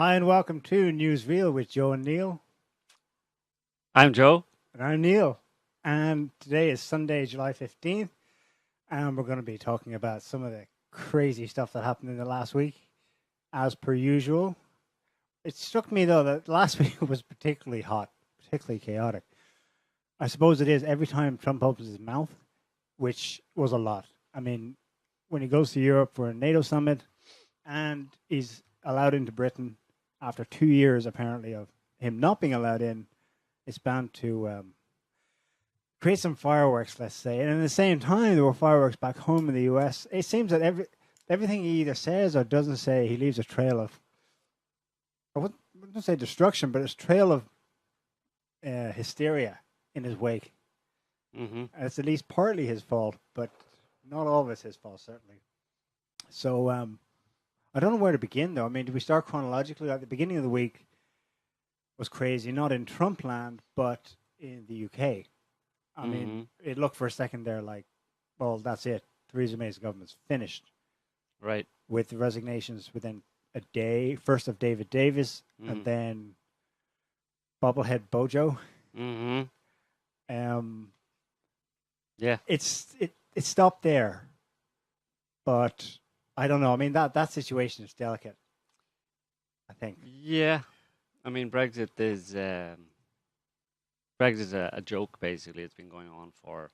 Hi and welcome to NewsReal with Joe and Neil. I'm Joe. And I'm Neil. And today is Sunday, July 15th. And we're going to be talking about some of the crazy stuff that happened in the last week, as per usual. It struck me, though, that last week was particularly hot, particularly chaotic. I suppose it is every time Trump opens his mouth, which was a lot. I mean, when he goes to Europe for a NATO Summit and he's allowed into Britain after 2 years, apparently, of him not being allowed in, it's bound to create some fireworks, let's say. And at the same time, there were fireworks back home in the US. It seems that everything he either says or doesn't say, he leaves a trail of, I wouldn't say destruction, but a trail of hysteria in his wake. Mm-hmm. And it's at least partly his fault, but not all of it's his fault, certainly. So I don't know where to begin, though. I mean, do we start chronologically? At the beginning of the week was crazy, not in Trump land, but in the UK. I mean, it looked for a second there like, well, that's it. Theresa May's government's finished. Right. With the resignations within a day. First of David Davis, and then Bobblehead Bojo. Mm-hmm. Yeah. It stopped there. But I don't know. I mean, that situation is delicate, I think. Yeah. I mean, Brexit is a joke, basically. It's been going on for,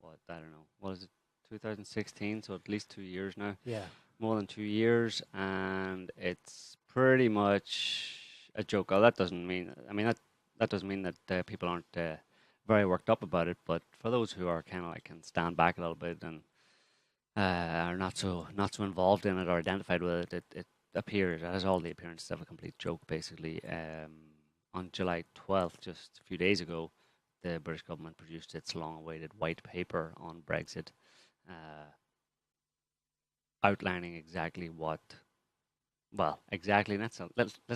I don't know, what is it, 2016? So at least 2 years now. Yeah. More than 2 years, and it's pretty much a joke. Oh, that doesn't mean, that doesn't mean that people aren't very worked up about it, but for those who are kind of like can stand back a little bit and are not so involved in it or identified with it, it appears, it has all the appearances of a complete joke, basically. On July 12th, just a few days ago, the British government produced its long-awaited white paper on Brexit, outlining exactly what, well, exactly, let's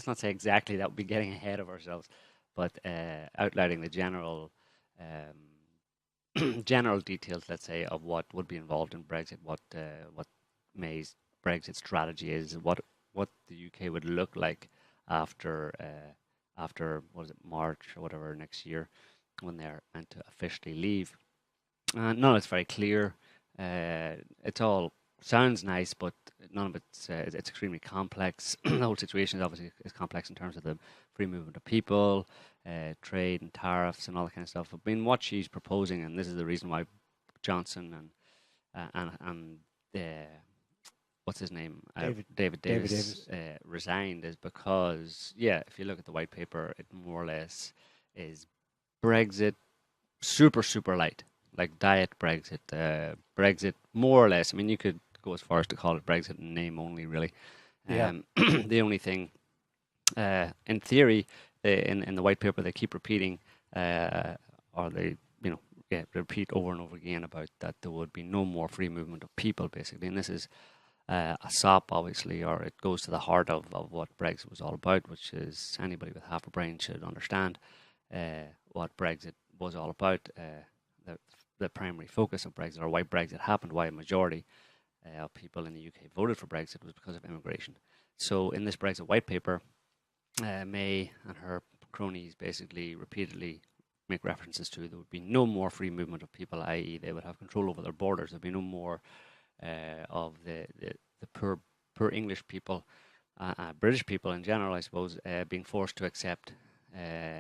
not say exactly, that would be getting ahead of ourselves, but outlining the general general details, let's say, of what would be involved in Brexit, what May's Brexit strategy is, what the UK would look like after what is it, March or whatever next year, when they're meant to officially leave. No, it's very clear. It all sounds nice, but none of it's extremely complex. The whole situation is obviously complex in terms of the free movement of people, trade and tariffs and all that kind of stuff. I mean, what she's proposing, and this is the reason why Johnson and what's his name, David Davis. Resigned, is because, yeah, if you look at the white paper, it more or less is Brexit super light, like diet Brexit, Brexit more or less. I mean, you could go as far as to call it Brexit in name only, really. Yeah. The only thing, in theory, in the white paper, they keep repeating, or they, repeat over and over again about that there would be no more free movement of people, basically. And this is a sop, obviously, or it goes to the heart of what Brexit was all about, which is anybody with half a brain should understand what Brexit was all about. The primary focus of Brexit, or why Brexit happened, why a majority of people in the UK voted for Brexit, was because of immigration. So in this Brexit white paper, May and her cronies basically repeatedly make references to there would be no more free movement of people, i.e. they would have control over their borders. There would be no more of the poor English people, British people in general, I suppose, being forced to accept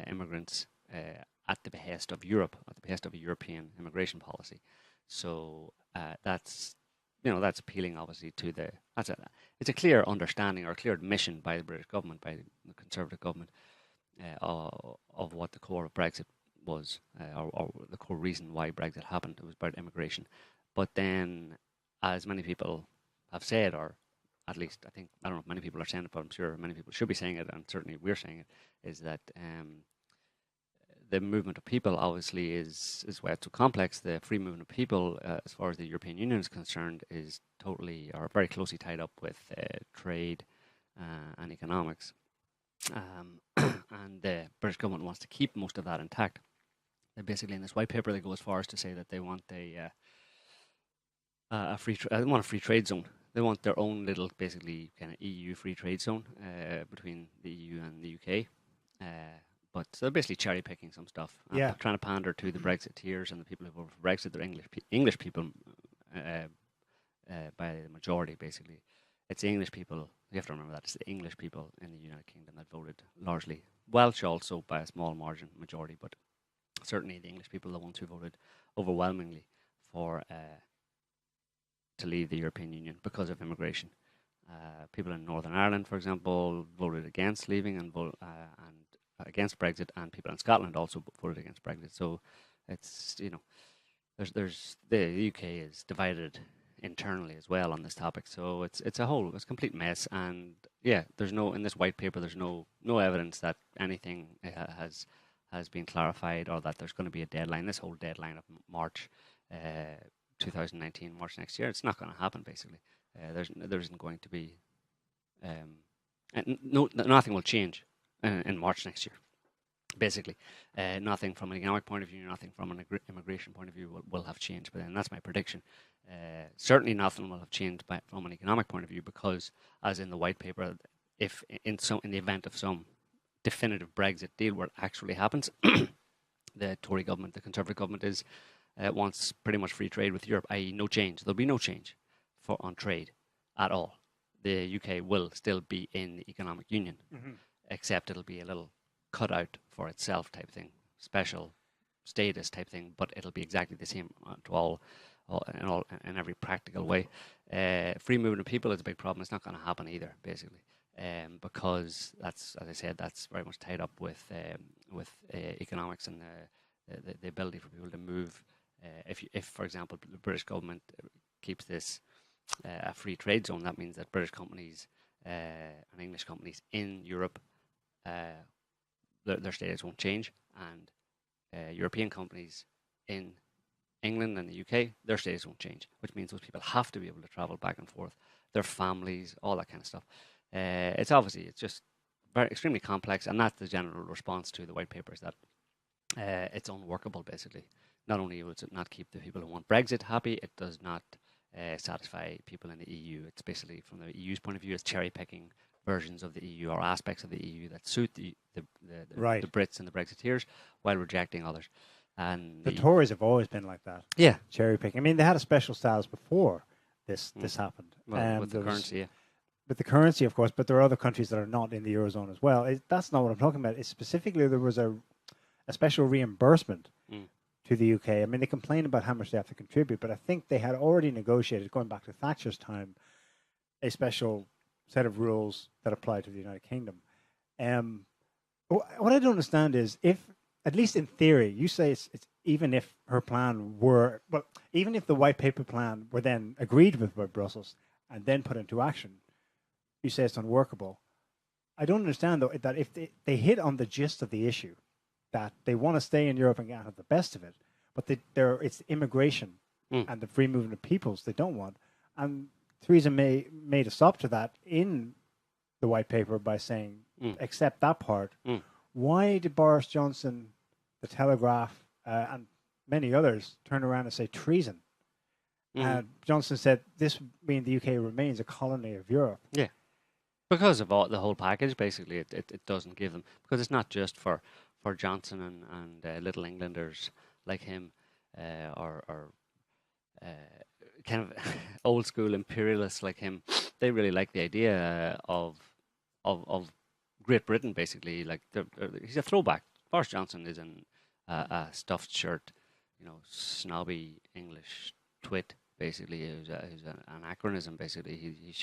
immigrants at the behest of Europe, at the behest of a European immigration policy. So that's appealing, obviously, to it's a clear understanding or a clear admission by the British government, by the Conservative government, of what the core of Brexit was, or the core reason why Brexit happened. It was about immigration. But then, as many people have said, or at least I don't know if many people are saying it, but I'm sure many people should be saying it, and certainly we're saying it, is that the movement of people obviously is way too complex. The free movement of people, as far as the European Union is concerned, is totally or very closely tied up with trade and economics. And the British government wants to keep most of that intact. They basically, in this white paper, they go as far as to say that they want a free trade zone, They want their own little, basically, kind of EU free trade zone between the EU and the UK. But so they're basically cherry picking some stuff, trying to pander to the Brexiteers and the people who voted for Brexit. They're English people by the majority, basically. It's the English people. You have to remember that it's the English people in the United Kingdom that voted largely. Welsh also by a small margin, majority, but certainly the English people are the ones who voted overwhelmingly for to leave the European Union because of immigration. People in Northern Ireland, for example, voted against leaving and against Brexit, and people in Scotland also voted against Brexit. So it's, there's the UK is divided internally as well on this topic. So it's a complete mess. And there's in this white paper, there's no evidence that anything has been clarified or that there's going to be a deadline. This whole deadline of March 2019, March next year, it's not going to happen. Basically, there isn't going to be, nothing will change in March next year. Basically, nothing from an economic point of view, nothing from an immigration point of view will have changed. But then that's my prediction. Certainly, nothing will have changed from an economic point of view, because, as in the white paper, if in the event of some definitive Brexit deal where it actually happens, the Tory government, the Conservative government, wants pretty much free trade with Europe, i.e., no change. There'll be no change on trade at all. The UK will still be in the economic union, except it'll be a little cut out for itself type thing, special status type thing, but it'll be exactly the same in every practical way. Free movement of people is a big problem. It's not going to happen either, basically, because that's, as I said, that's very much tied up with economics and the ability for people to move. If, for example, the British government keeps this a free trade zone, that means that British companies and English companies in Europe, their status won't change, and European companies in England and the UK, their status won't change, which means those people have to be able to travel back and forth, their families, all that kind of stuff. It's just extremely complex, and that's the general response to the white paper, is that it's unworkable, basically. Not only will it not keep the people who want Brexit happy, it does not satisfy people in the EU. It's basically, from the EU's point of view, it's cherry-picking versions of the EU or aspects of the EU that suit the Brits and the Brexiteers, while rejecting others. And the Tories have always been like that. Yeah, cherry-picking. I mean, they had a special status before this happened. Well, with the currency, with the currency, of course, but there are other countries that are not in the Eurozone as well. That's not what I'm talking about. It's specifically there was a special reimbursement to the UK. I mean, they complain about how much they have to contribute, but I think they had already negotiated, going back to Thatcher's time, a special set of rules that apply to the United Kingdom. What I don't understand is, if, at least in theory, you say it's even if her plan were, well, even if the white paper plan were then agreed with by Brussels and then put into action, you say it's unworkable. I don't understand, though, that if they hit on the gist of the issue, that they want to stay in Europe and get the best of it, but it's immigration and the free movement of peoples they don't want. And Theresa May made a stop to that in the white paper by saying, accept that part. Why did Boris Johnson, the Telegraph, and many others turn around and say treason? Johnson said this means the UK remains a colony of Europe. Yeah. Because of the whole package, basically, it doesn't give them, because it's not just for Johnson and little Englanders like him, or kind of old school imperialists like him. They really like the idea of Great Britain, basically. Like, he's a throwback. Boris Johnson is in a stuffed shirt, snobby English twit, basically. Who's an anachronism, basically.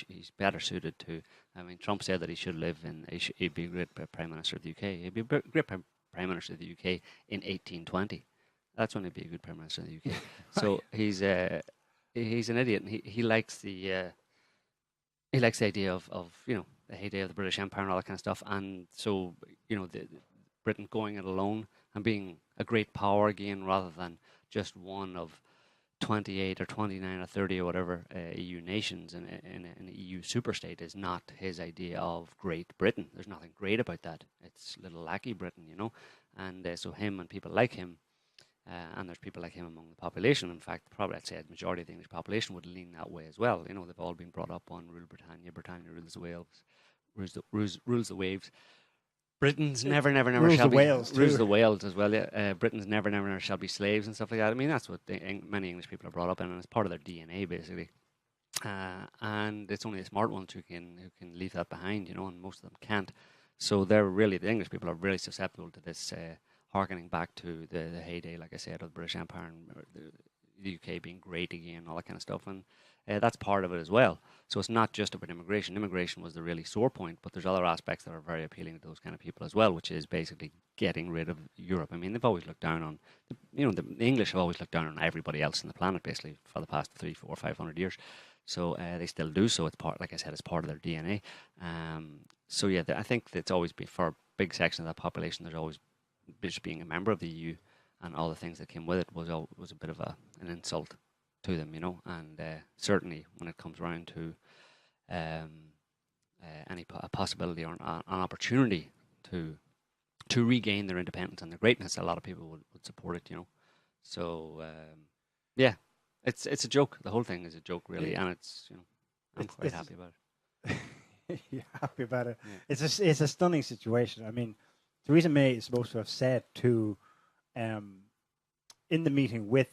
He's better suited to. I mean, Trump said that he'd be a great Prime Minister of the UK. He'd be a great Prime Minister of the UK in 1820. That's when he'd be a good Prime Minister of the UK. So he's an idiot, and he likes the idea of the heyday of the British Empire and all that kind of stuff. And so Britain going it alone and being a great power again, rather than just one of 28 or 29 or 30 or whatever EU nations in an EU superstate, is not his idea of Great Britain. There's nothing great about that. It's little lackey Britain, And so him and people like him and there's people like him among the population. In fact, probably I'd say the majority of the English population would lean that way as well. You know, they've all been brought up on rule Britannia, Britannia rules the Wales, rules the waves. Britain's never rules shall the be Wales too. rules the Wales as well. Yeah. Britain's never shall be slaves and stuff like that. I mean, that's what many English people are brought up in, and it's part of their DNA basically. And it's only the smart ones who can leave that behind, you know, and most of them can't. So they're really, the English people are really susceptible to this harkening back to the heyday, like I said, of the British Empire and the UK being great again, all that kind of stuff, and that's part of it as well. So it's not just about immigration. Immigration was the really sore point, but there's other aspects that are very appealing to those kind of people as well, which is basically getting rid of Europe. I mean, they've always looked down on, you know, the English have always looked down on everybody else on the planet, basically, for the past 300, 400, 500 years. So they still do so. It's part, like I said, it's part of their DNA. So yeah, I think it's always been, for a big section of that population, there's always just being a member of the EU and all the things that came with it was a bit of an insult to them, you know. And certainly when it comes around to a possibility or an opportunity to regain their independence and their greatness, a lot of people would support it, you know. So yeah, it's a joke. The whole thing is a joke, really, and it's, you know, I'm quite happy about it. You're happy about it. Yeah. It's a stunning situation. I mean, Theresa May is supposed to have said to, in the meeting with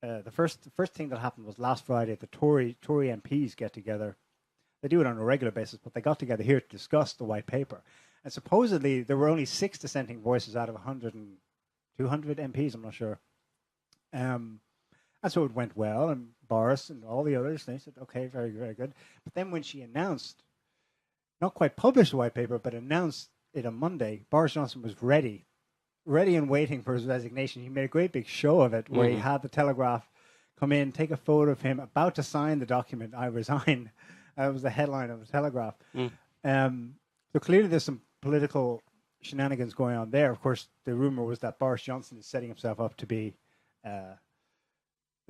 the first thing that happened was last Friday. The Tory MPs get together. They do it on a regular basis, but they got together here to discuss the white paper. And supposedly there were only 6 dissenting voices out of 100 and 200 MPs. I'm not sure. And so it went well, and Boris and all the others, they said, okay, very, very good. But then when she announced, not quite published the white paper, but announced it on Monday, Boris Johnson was ready and waiting for his resignation. He made a great big show of it, where he had the Telegraph come in, take a photo of him about to sign the document, I resign. That was the headline of the Telegraph. So clearly there's some political shenanigans going on there. Of course, the rumor was that Boris Johnson is setting himself up to be the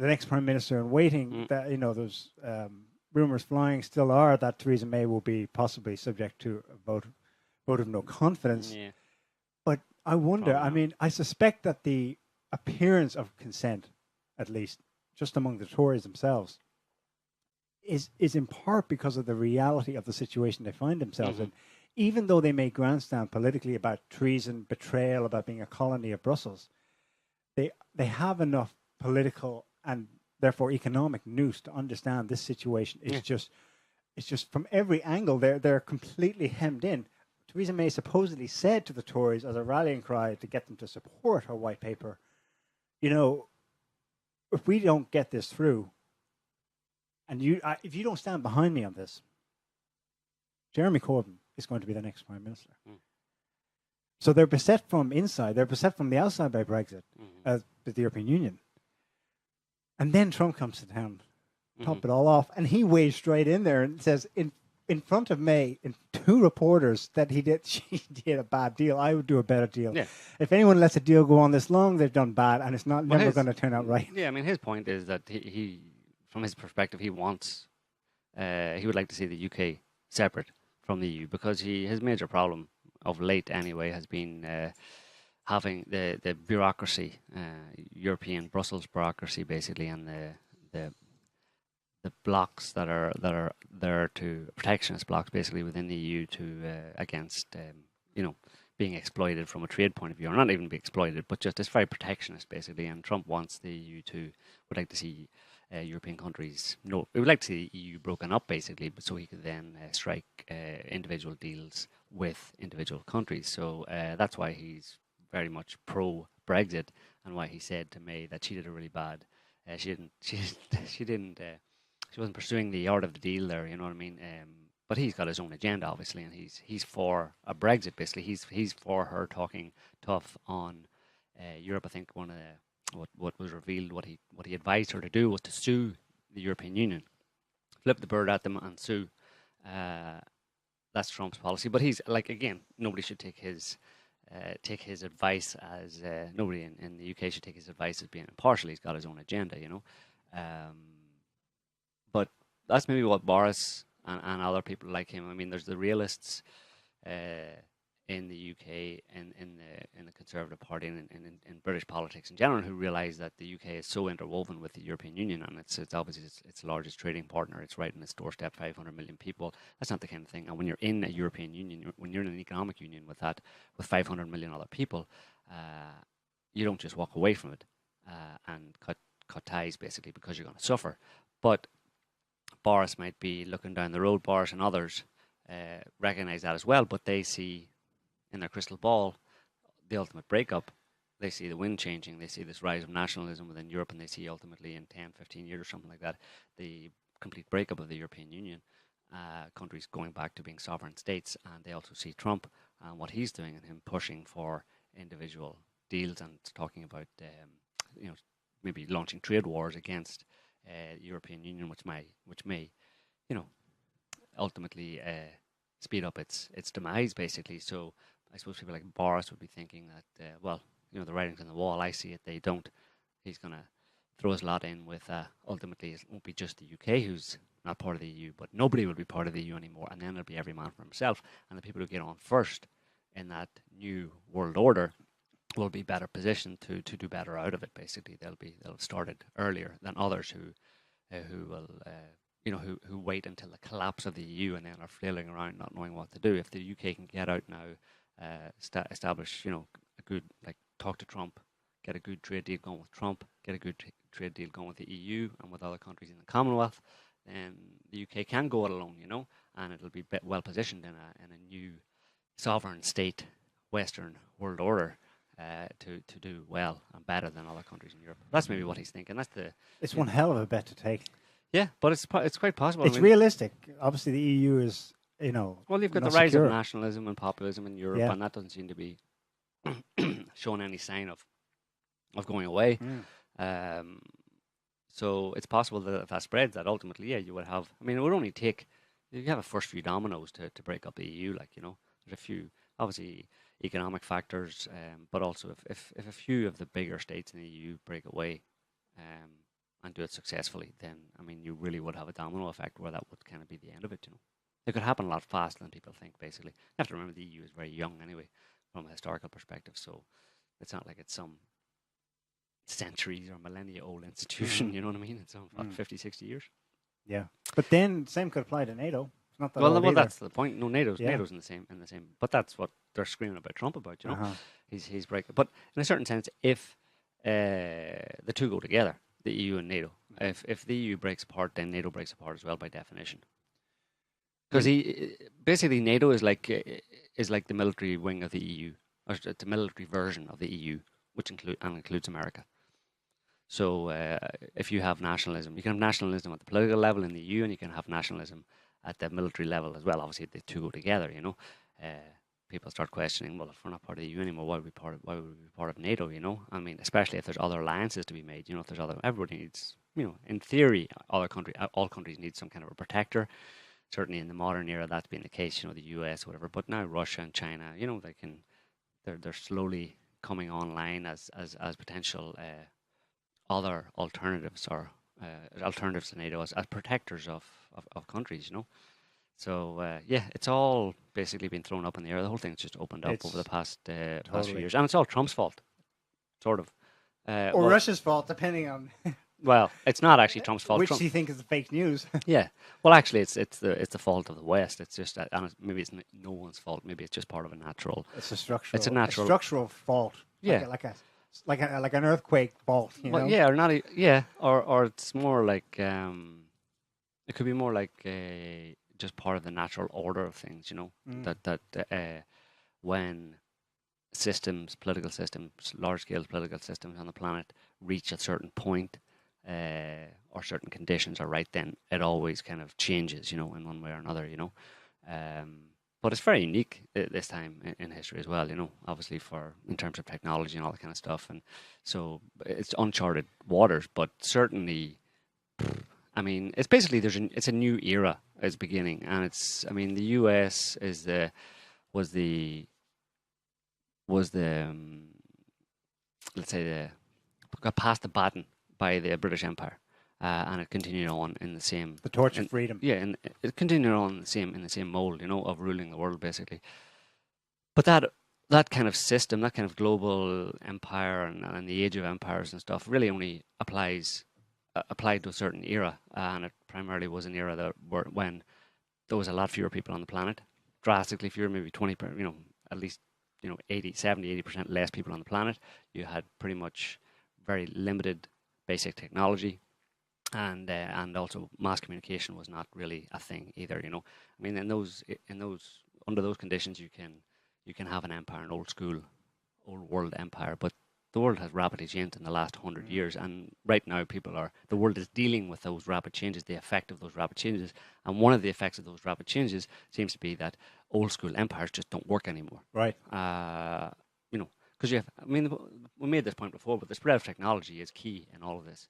next prime minister in waiting. That, you know, those rumors flying still are that Theresa May will be possibly subject to a vote of no confidence. Yeah. But I wonder, I mean, I suspect that the appearance of consent, at least just among the Tories themselves, is in part because of the reality of the situation they find themselves in. Even though they may grandstand politically about treason, betrayal, about being a colony of Brussels, they have enough political and therefore economic nous to understand this situation is just from every angle they're completely hemmed in. Theresa May supposedly said to the Tories as a rallying cry to get them to support her white paper, you know, if we don't get this through, and if you don't stand behind me on this, Jeremy Corbyn is going to be the next prime minister. So they're beset from inside, they're beset from the outside by Brexit, with the European Union. And then Trump comes to town, top it all off, and he wades straight in there and says, in front of May, in 2 reporters, that she did a bad deal. I would do a better deal. Yeah. If anyone lets a deal go on this long, they've done bad, and it's never going to turn out right. Yeah, I mean, his point is that he from his perspective, he wants, he would like to see the UK separate from the EU, because his major problem of late anyway has been having the bureaucracy, European Brussels bureaucracy basically, and the blocks that are there to, protectionist blocks basically within the EU to against you know, being exploited from a trade point of view, or not even be exploited, but just it's very protectionist basically. And Trump wants the EU would like to see European countries, we would like to see the EU broken up basically, but so he could then strike individual deals with individual countries. So that's why he's very much pro Brexit, and why he said to May that she did a really bad. She wasn't pursuing the art of the deal there. You know what I mean? But he's got his own agenda, obviously, and he's for a Brexit. Basically, he's for her talking tough on Europe. I think one of what was revealed, what he advised her to do was to sue the European Union, flip the bird at them and sue. That's Trump's policy. But he's like, again, nobody should take his advice as nobody in the UK should take his advice as being impartial. He's got his own agenda, you know. But that's maybe what Boris and other people like him. I mean, there's the realists in the UK and in the Conservative Party and in British politics in general, who realise that the UK is so interwoven with the European Union, and it's obviously its largest trading partner. It's right in its doorstep, 500 million people. That's not the kind of thing. And when you're in a European Union, when you're in an economic union with 500 million other people, you don't just walk away from it and cut ties, basically, because you're going to suffer. But Boris might be looking down the road. Boris and others recognise that as well, but they see in their crystal ball the ultimate breakup. They see the wind changing. They see this rise of nationalism within Europe, and they see ultimately in 10, 15 years or something like that, the complete breakup of the European Union, countries going back to being sovereign states. And they also see Trump and what he's doing, and him pushing for individual deals and talking about maybe launching trade wars against the European Union, which may ultimately speed up its demise, basically. So I suppose people like Boris would be thinking that, the writing's on the wall. I see it, they don't. He's going to throw his lot in with, ultimately, it won't be just the UK who's not part of the EU, but nobody will be part of the EU anymore, and then it'll be every man for himself. And the people who get on first in that new world order will be better positioned to do better out of it, basically. They'll have started earlier than others who will who wait until the collapse of the EU and then are flailing around not knowing what to do. If the UK can get out now, establish a good, talk to Trump, get a good trade deal going with Trump, get a good trade deal going with the EU and with other countries in the Commonwealth, then the UK can go it alone, and it'll be well positioned in a new sovereign state, Western world order, to do well and better than other countries in Europe. That's maybe what he's thinking. It's one hell of a bet to take. Yeah, but it's quite possible. It's realistic. Obviously, the EU is, well, you've got the rise of nationalism and populism in Europe, and that doesn't seem to be showing any sign of going away. So it's possible that if that spreads, that ultimately, you would have. I mean, it would only take. You have a first few dominoes to break up the EU. There's a few obviously economic factors, but also if a few of the bigger states in the EU break away, and do it successfully, then you really would have a domino effect where that would kind of be the end of it. It could happen a lot faster than people think. Basically, you have to remember the EU is very young anyway, from a historical perspective. So it's not like it's some centuries or millennia old institution. You know what I mean? It's 50, 60 years. Yeah, but then same could apply to NATO. It's not that well, that's the point. No, NATO's in the same. But that's what they're screaming about Trump about. He's breaking. But in a certain sense, if the two go together, the EU and NATO. If the EU breaks apart, then NATO breaks apart as well by definition. Because basically NATO is like the military wing of the EU, or the military version of the EU, which includes America. So if you have nationalism, you can have nationalism at the political level in the EU, and you can have nationalism at the military level as well. Obviously, the two go together. People start questioning, well, if we're not part of the EU anymore, why would we be part of NATO? Especially if there's other alliances to be made. If there's everybody needs, in theory, all countries need some kind of a protector. Certainly in the modern era, that's been the case. The US, whatever. But now Russia and China, they're slowly coming online as potential other alternatives or alternatives to NATO as protectors of countries. So, it's all basically been thrown up in the air. The whole thing's just opened up over the past few years. And it's all Trump's fault, sort of. Or Russia's fault, depending on... Well, it's not actually Trump's fault. Which do you think is the fake news? Yeah. Well, actually, it's the fault of the West. It's just that, and maybe it's no one's fault. Maybe it's just part of a natural... It's a structural fault. Yeah. Like an earthquake fault, Well, yeah, or not... Or it's more like... it could be more like just part of the natural order of things, that when political systems, large-scale political systems on the planet reach a certain point or certain conditions are right, then it always kind of changes, in one way or another, But it's very unique this time in history as well, obviously in terms of technology and all that kind of stuff. And so it's uncharted waters, but certainly... it's basically it's a new era is beginning, and the US was the let's say got passed the baton by the British Empire, and it continued on in the same torch of freedom. Yeah, and it continued on in the same mold, of ruling the world basically. But that kind of system, that kind of global empire and the age of empires and stuff, really only applied to a certain era, and it primarily was an era when there was a lot fewer people on the planet, drastically fewer, maybe 20, at least 80% less people on the planet. You had pretty much very limited basic technology, and also mass communication was not really a thing either. I mean, under those conditions, you can have an empire, an old world empire, but the world has rapidly changed in the last 100 years, and right now the world is dealing with those rapid changes, the effect of those rapid changes, and one of the effects of those rapid changes seems to be that old school empires just don't work anymore. Right. Because we made this point before, but the spread of technology is key in all of this.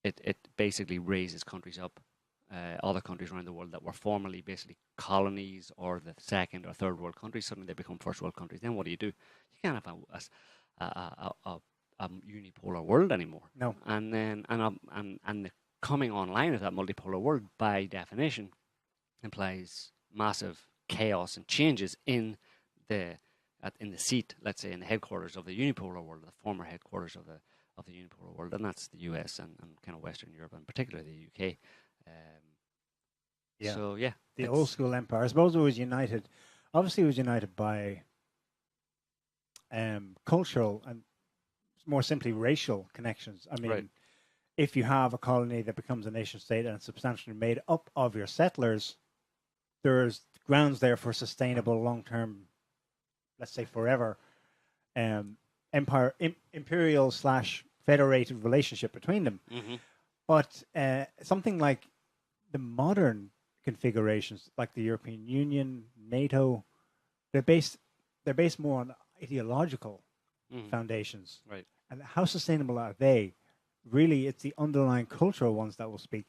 It basically raises countries up. Other countries around the world that were formerly basically colonies or the second or third world countries, suddenly they become first world countries. Then what do? You can't have a unipolar world anymore. No. And then and the coming online of that multipolar world, by definition, implies massive chaos and changes in the seat, let's say, in the headquarters of the unipolar world, the former headquarters of the unipolar world, and that's the US and kind of Western Europe, and particularly the UK. So yeah, the old school empire. I suppose it was united. Obviously, it was united by cultural and more simply racial connections. I mean, right. If you have a colony that becomes a nation state and it's substantially made up of your settlers, there's grounds there for sustainable, long term, let's say forever, imperial / federated relationship between them. Mm-hmm. But something like the modern configurations, like the European Union, NATO, they're based more on ideological foundations. Right. And how sustainable are they? Really, it's the underlying cultural ones that will speak.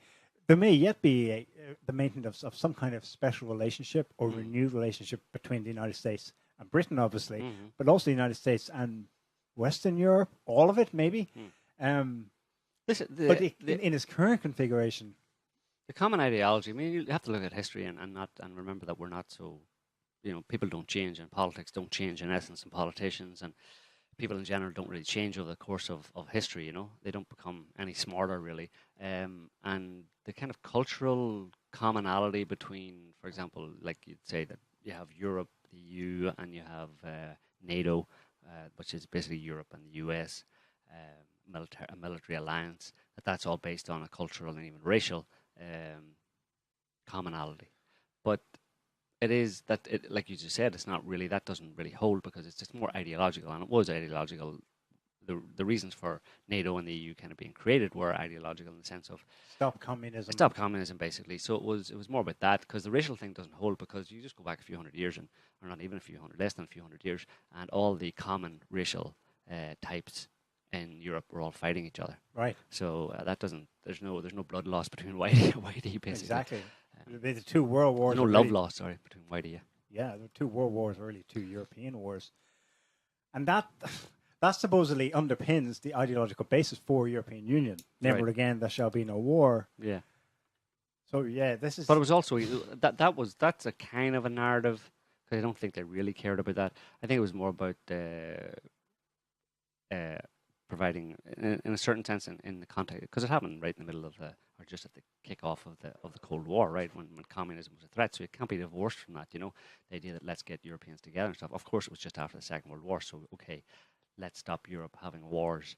There may yet be the maintenance of some kind of special relationship or renewed relationship between the United States and Britain, obviously, but also the United States and Western Europe, all of it, maybe. In its current configuration, the common ideology. I mean, you have to look at history and remember that we're not so. People don't change, and politics don't change in essence, and politicians and people in general don't really change over the course of history. They don't become any smarter really. And the kind of cultural commonality between, for example, like you'd say that you have Europe, the EU, and you have NATO, which is basically Europe and the US, a military alliance. That's all based on a cultural and even racial commonality. But it is that, like you just said, it's not really, that doesn't really hold because it's just more ideological, and it was ideological. The reasons for NATO and the EU kind of being created were ideological in the sense of stop communism. Stop communism, basically. So it was more about that, because the racial thing doesn't hold, because you just go back a few hundred years, or not even a few hundred, less than a few hundred years, and all the common racial types in Europe were all fighting each other. Right. So that doesn't. There's no blood loss between whitey and whitey, basically. Exactly. The two world wars. No love loss, sorry, between whitey. Yeah, the two world wars are really two European wars, and that supposedly underpins the ideological basis for European Union. Never again, there shall be no war. Yeah. So yeah, this is. But it was also that's a kind of a narrative, because I don't think they really cared about that. I think it was more about providing, in a certain sense, in the context, because it happened right in the middle of or just at the kickoff of the Cold War, right, when communism was a threat. So it can't be divorced from that, the idea that let's get Europeans together and stuff. Of course, it was just after the Second World War, so okay, let's stop Europe having wars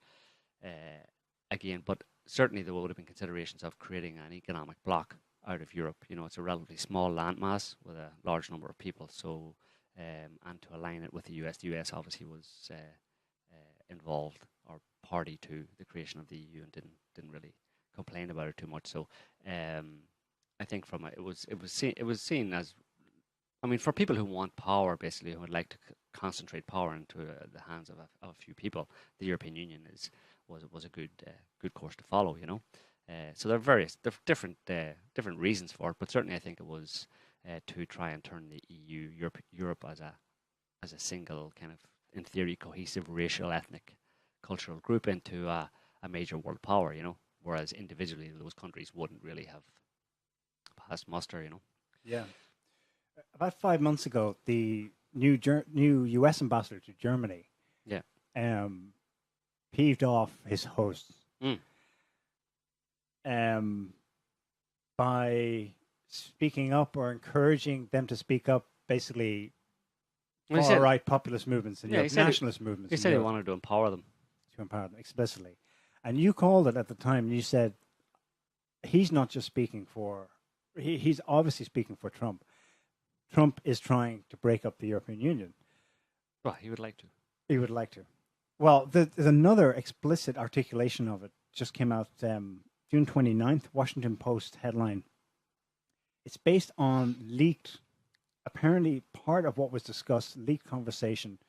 again. But certainly there would have been considerations of creating an economic bloc out of Europe. It's a relatively small landmass with a large number of people. So and to align it with the US obviously was involved or party to the creation of the EU, and didn't really complain about it too much. So I think it was seen as, I mean, for people who want power, basically, who would like to concentrate power into the hands of a few people, the European Union was a good course to follow. So there are different reasons for it, but certainly I think it was to try and turn the EU, Europe as a single kind of, in theory, cohesive racial, ethnic, cultural group into a major world power. Whereas individually those countries wouldn't really have passed muster. Yeah. about 5 months ago, the new U.S. ambassador to Germany, Yeah. peeved off his hosts by speaking up or encouraging them to speak up, basically Well, far right populist movements and Yeah, nationalist movements. he in said he Europe, wanted to empower them. to empower them explicitly. And you called it at the time. You said he's not just speaking for. He's obviously speaking for Trump. Trump is trying to break up the European Union. Well, he would like to. He would like to. Well, there's another explicit articulation of it. Just came out June 29th, Washington Post headline. It's based on leaked, apparently part of what was discussed, leaked conversation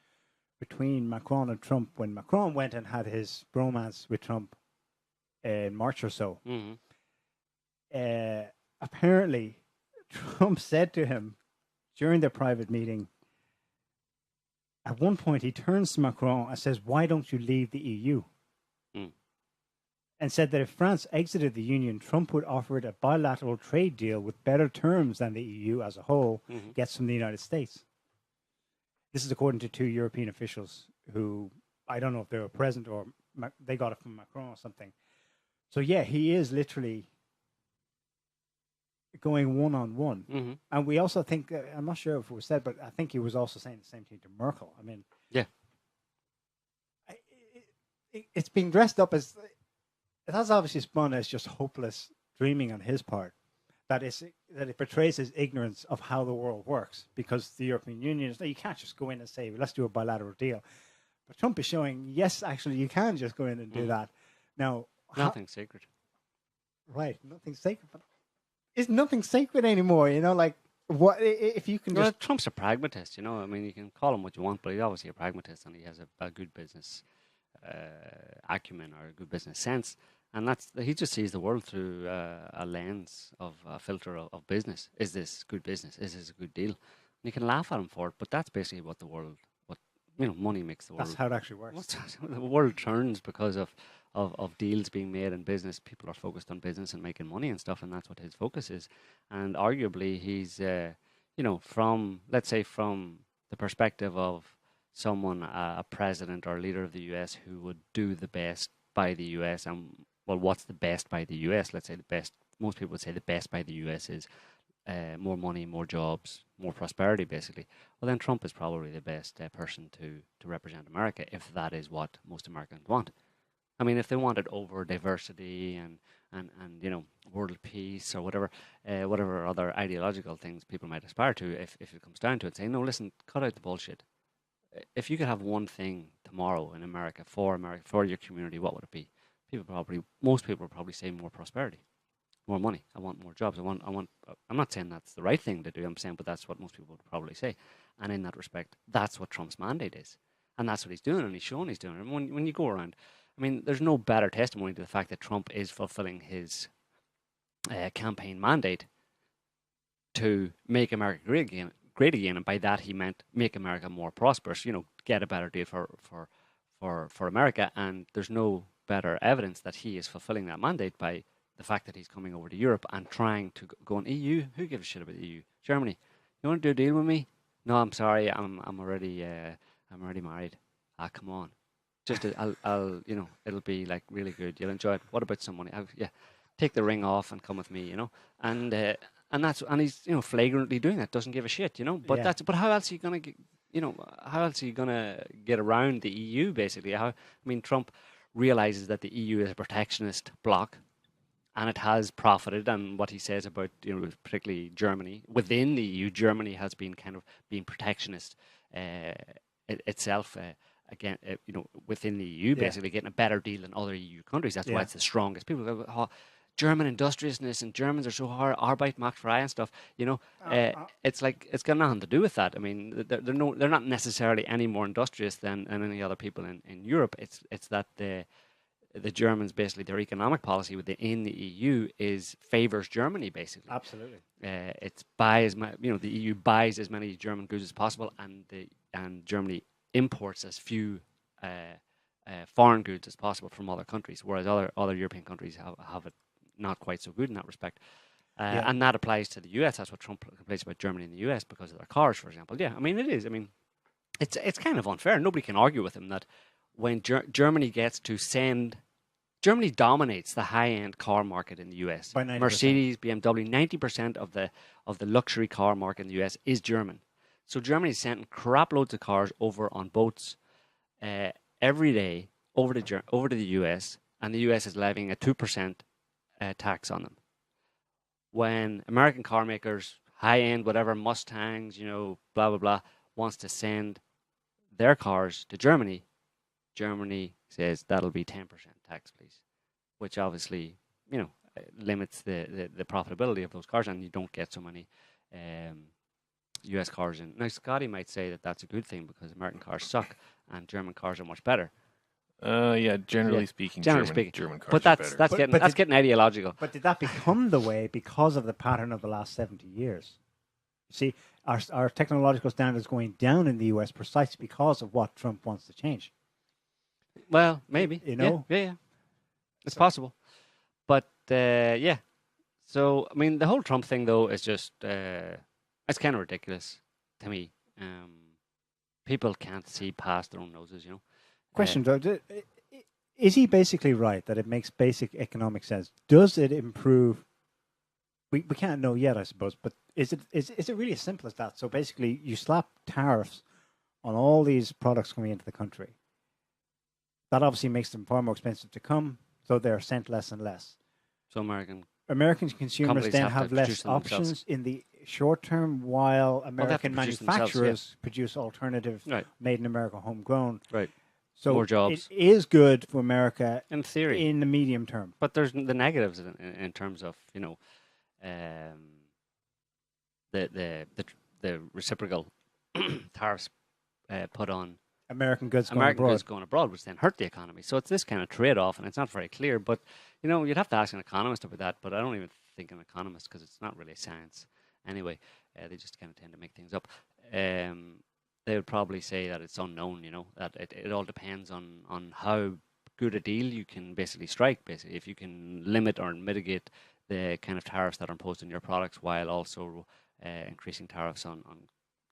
between Macron and Trump when Macron went and had his bromance with Trump in March or so. Apparently, Trump said to him during their private meeting, at one point he turns to Macron and says, "Why don't you leave the EU?" And said that if France exited the Union, Trump would offer it a bilateral trade deal with better terms than the EU as a whole gets from the United States. This is according to two European officials who, I don't know if they were present or they got it from Macron or something. So yeah, he is literally going one-on-one. And we also think, I'm not sure if it was said, but I think he was also saying the same thing to Merkel. I mean, yeah, it's being dressed up as, it has obviously spun as just hopeless dreaming on his part. That it portrays his ignorance of how the world works, because the European Union is, you can't just go in and say, let's do a bilateral deal. But Trump is showing, yes, actually, you can just go in and do that. Now, nothing's sacred. Right, nothing's sacred. But it's nothing sacred anymore, like, what if you can Well, just... Trump's a pragmatist, I mean, you can call him what you want, but he's obviously a pragmatist, and he has a good business acumen or a good business sense. And he just sees the world through a lens of a filter of business. Is this good business? Is this a good deal? And you can laugh at him for it, but that's basically what the world, money makes the world. That's how it actually works. The world turns because of deals being made in business. People are focused on business and making money and stuff, and that's what his focus is. And arguably, he's, from the perspective of someone, a president or leader of the US who would do the best by the US and, well, what's the best by the US? Let's say the best, most people would say the best by the US is more money, more jobs, more prosperity, basically. Well, then Trump is probably the best person to represent America, if that is what most Americans want. I mean, if they wanted over diversity and world peace or whatever other ideological things people might aspire to, if it comes down to it, say, no, listen, cut out the bullshit. If you could have one thing tomorrow in America, for your community, what would it be? Most people would probably say more prosperity, more money. I want more jobs. I'm not saying that's the right thing to do. I'm saying, but that's what most people would probably say. And in that respect, that's what Trump's mandate is, and that's what he's doing, and he's showing he's doing it. And when you go around, I mean, there's no better testimony to the fact that Trump is fulfilling his campaign mandate to make America great again, and by that he meant make America more prosperous. Get a better deal for America, and there's no better evidence that he is fulfilling that mandate by the fact that he's coming over to Europe and trying to go in EU. Who gives a shit about the EU? Germany, you want to do a deal with me? No, I'm sorry, I'm already married. Ah, come on. Just I'll it'll be like really good. You'll enjoy it. What about some money? Take the ring off and come with me. And he's flagrantly doing that. Doesn't give a shit. But but how else are you gonna get? How else are you gonna get around the EU? Basically, Trump realizes that the EU is a protectionist bloc, and it has profited. And what he says about particularly Germany within the EU, Germany has been kind of being protectionist itself. Again, within the EU, basically getting a better deal than other EU countries. That's why it's the strongest. People go, oh, German industriousness and Germans are so hard, Arbeit macht frei and stuff. It's like it's got nothing to do with that. I mean, they're not necessarily any more industrious than any other people in Europe. It's that the Germans, basically their economic policy within the EU favors Germany, basically. Absolutely. It's the EU buys as many German goods as possible, and Germany imports as few foreign goods as possible from other countries, whereas other European countries have it not quite so good in that respect. And that applies to the US. That's what Trump complains about Germany and the US because of their cars, for example. Yeah, I mean, it is. I mean, it's kind of unfair. Nobody can argue with him that when Germany gets to send... Germany dominates the high-end car market in the US. By 90%. Mercedes, BMW, 90% of the luxury car market in the US is German. So Germany's sending crap loads of cars over on boats every day over to the US, and the US is levying a 2% tax on them. When American car makers, high-end, whatever, Mustangs, blah, blah, blah, wants to send their cars to Germany, Germany says that'll be 10% tax, please, which obviously, limits the profitability of those cars, and you don't get so many US cars in. Now, Scotty might say that that's a good thing because American cars suck and German cars are much better. Generally speaking, German cars are better. That's getting ideological. But did that become the way because of the pattern of the last 70 years? See, our technological standards going down in the US precisely because of what Trump wants to change. Well, maybe. Yeah. It's possible. But, yeah. So, I mean, the whole Trump thing, though, is just, it's kind of ridiculous to me. People can't see past their own noses, Question, though. Is he basically right that it makes basic economic sense? Does it improve? We can't know yet, I suppose, but is it really as simple as that? So basically, you slap tariffs on all these products coming into the country. That obviously makes them far more expensive to come, so they're sent less and less. So American consumers then have less options in the short term, while American manufacturers produce alternative, made in America, homegrown. Right. So more jobs. It is good for America in theory, in the medium term. But there's the negatives in terms of the reciprocal tariffs put on American goods going abroad, which then hurt the economy. So it's this kind of trade-off, and it's not very clear. But, you'd have to ask an economist about that, but I don't even think an economist because it's not really science. Anyway, they just kind of tend to make things up. They would probably say that it's unknown, that it all depends on how good a deal you can basically strike, basically. If you can limit or mitigate the kind of tariffs that are imposed on your products while also increasing tariffs on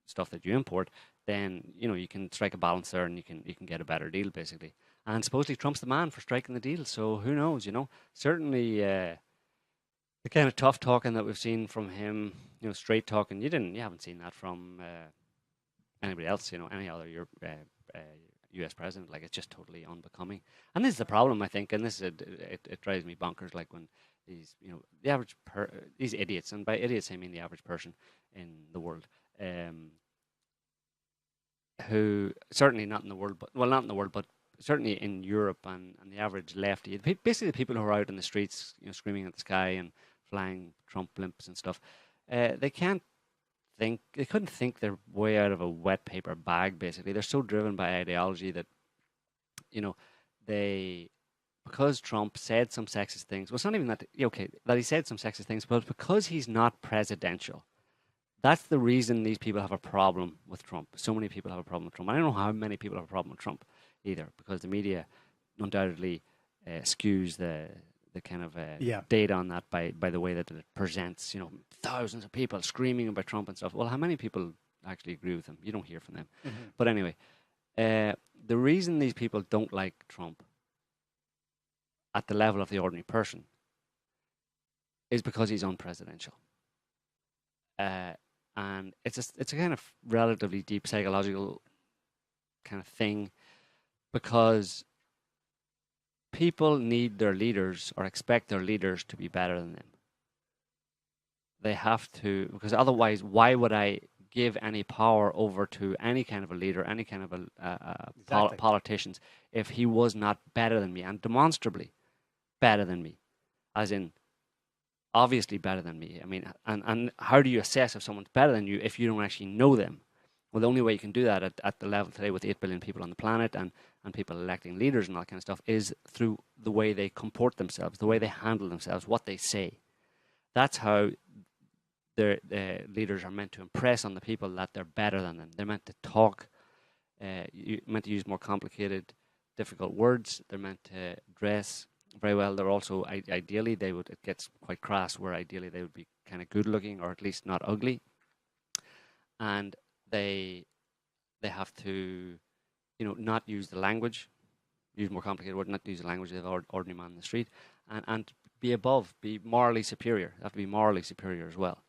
stuff that you import, then you can strike a balance there, and you can get a better deal basically. And supposedly Trump's the man for striking the deal. So who knows? Certainly the kind of tough talking that we've seen from him, straight talking. You haven't seen that from anybody else. Any other U.S. president. Like, it's just totally unbecoming. And this is the problem, I think. And this is it drives me bonkers. Like when these the average these idiots, and by idiots I mean the average person in the world. Who certainly not in the world, but certainly in Europe and the average lefty, basically the people who are out in the streets, screaming at the sky and flying Trump blimps and stuff, they couldn't think their way out of a wet paper bag. Basically, they're so driven by ideology that because Trump said some sexist things. Well, it's not even that that he said some sexist things, but because he's not presidential. That's the reason these people have a problem with Trump. So many people have a problem with Trump. I don't know how many people have a problem with Trump either, because the media undoubtedly skews the kind of data on that by the way that it presents. Thousands of people screaming about Trump and stuff. Well, how many people actually agree with him? You don't hear from them. Mm-hmm. But anyway, the reason these people don't like Trump at the level of the ordinary person is because he's unpresidential. And it's a kind of relatively deep psychological kind of thing, because people need their leaders or expect their leaders to be better than them. They have to, because otherwise, why would I give any power over to any kind of a leader, any kind of politicians, if he was not better than me and demonstrably better than me, as in obviously better than me. I mean, and how do you assess if someone's better than you if you don't actually know them? Well, the only way you can do that at the level today with 8 billion people on the planet and people electing leaders and all that kind of stuff is through the way they comport themselves, the way they handle themselves, what they say. That's how the leaders are meant to impress on the people that they're better than them. They're meant to talk, meant to use more complicated, difficult words. They're meant to dress very well. They're also, ideally, it gets quite crass, where ideally they would be kind of good looking, or at least not ugly. And they have to, not use the language, use more complicated words, not use the language of the ordinary man in the street, and be morally superior. They have to be morally superior as well.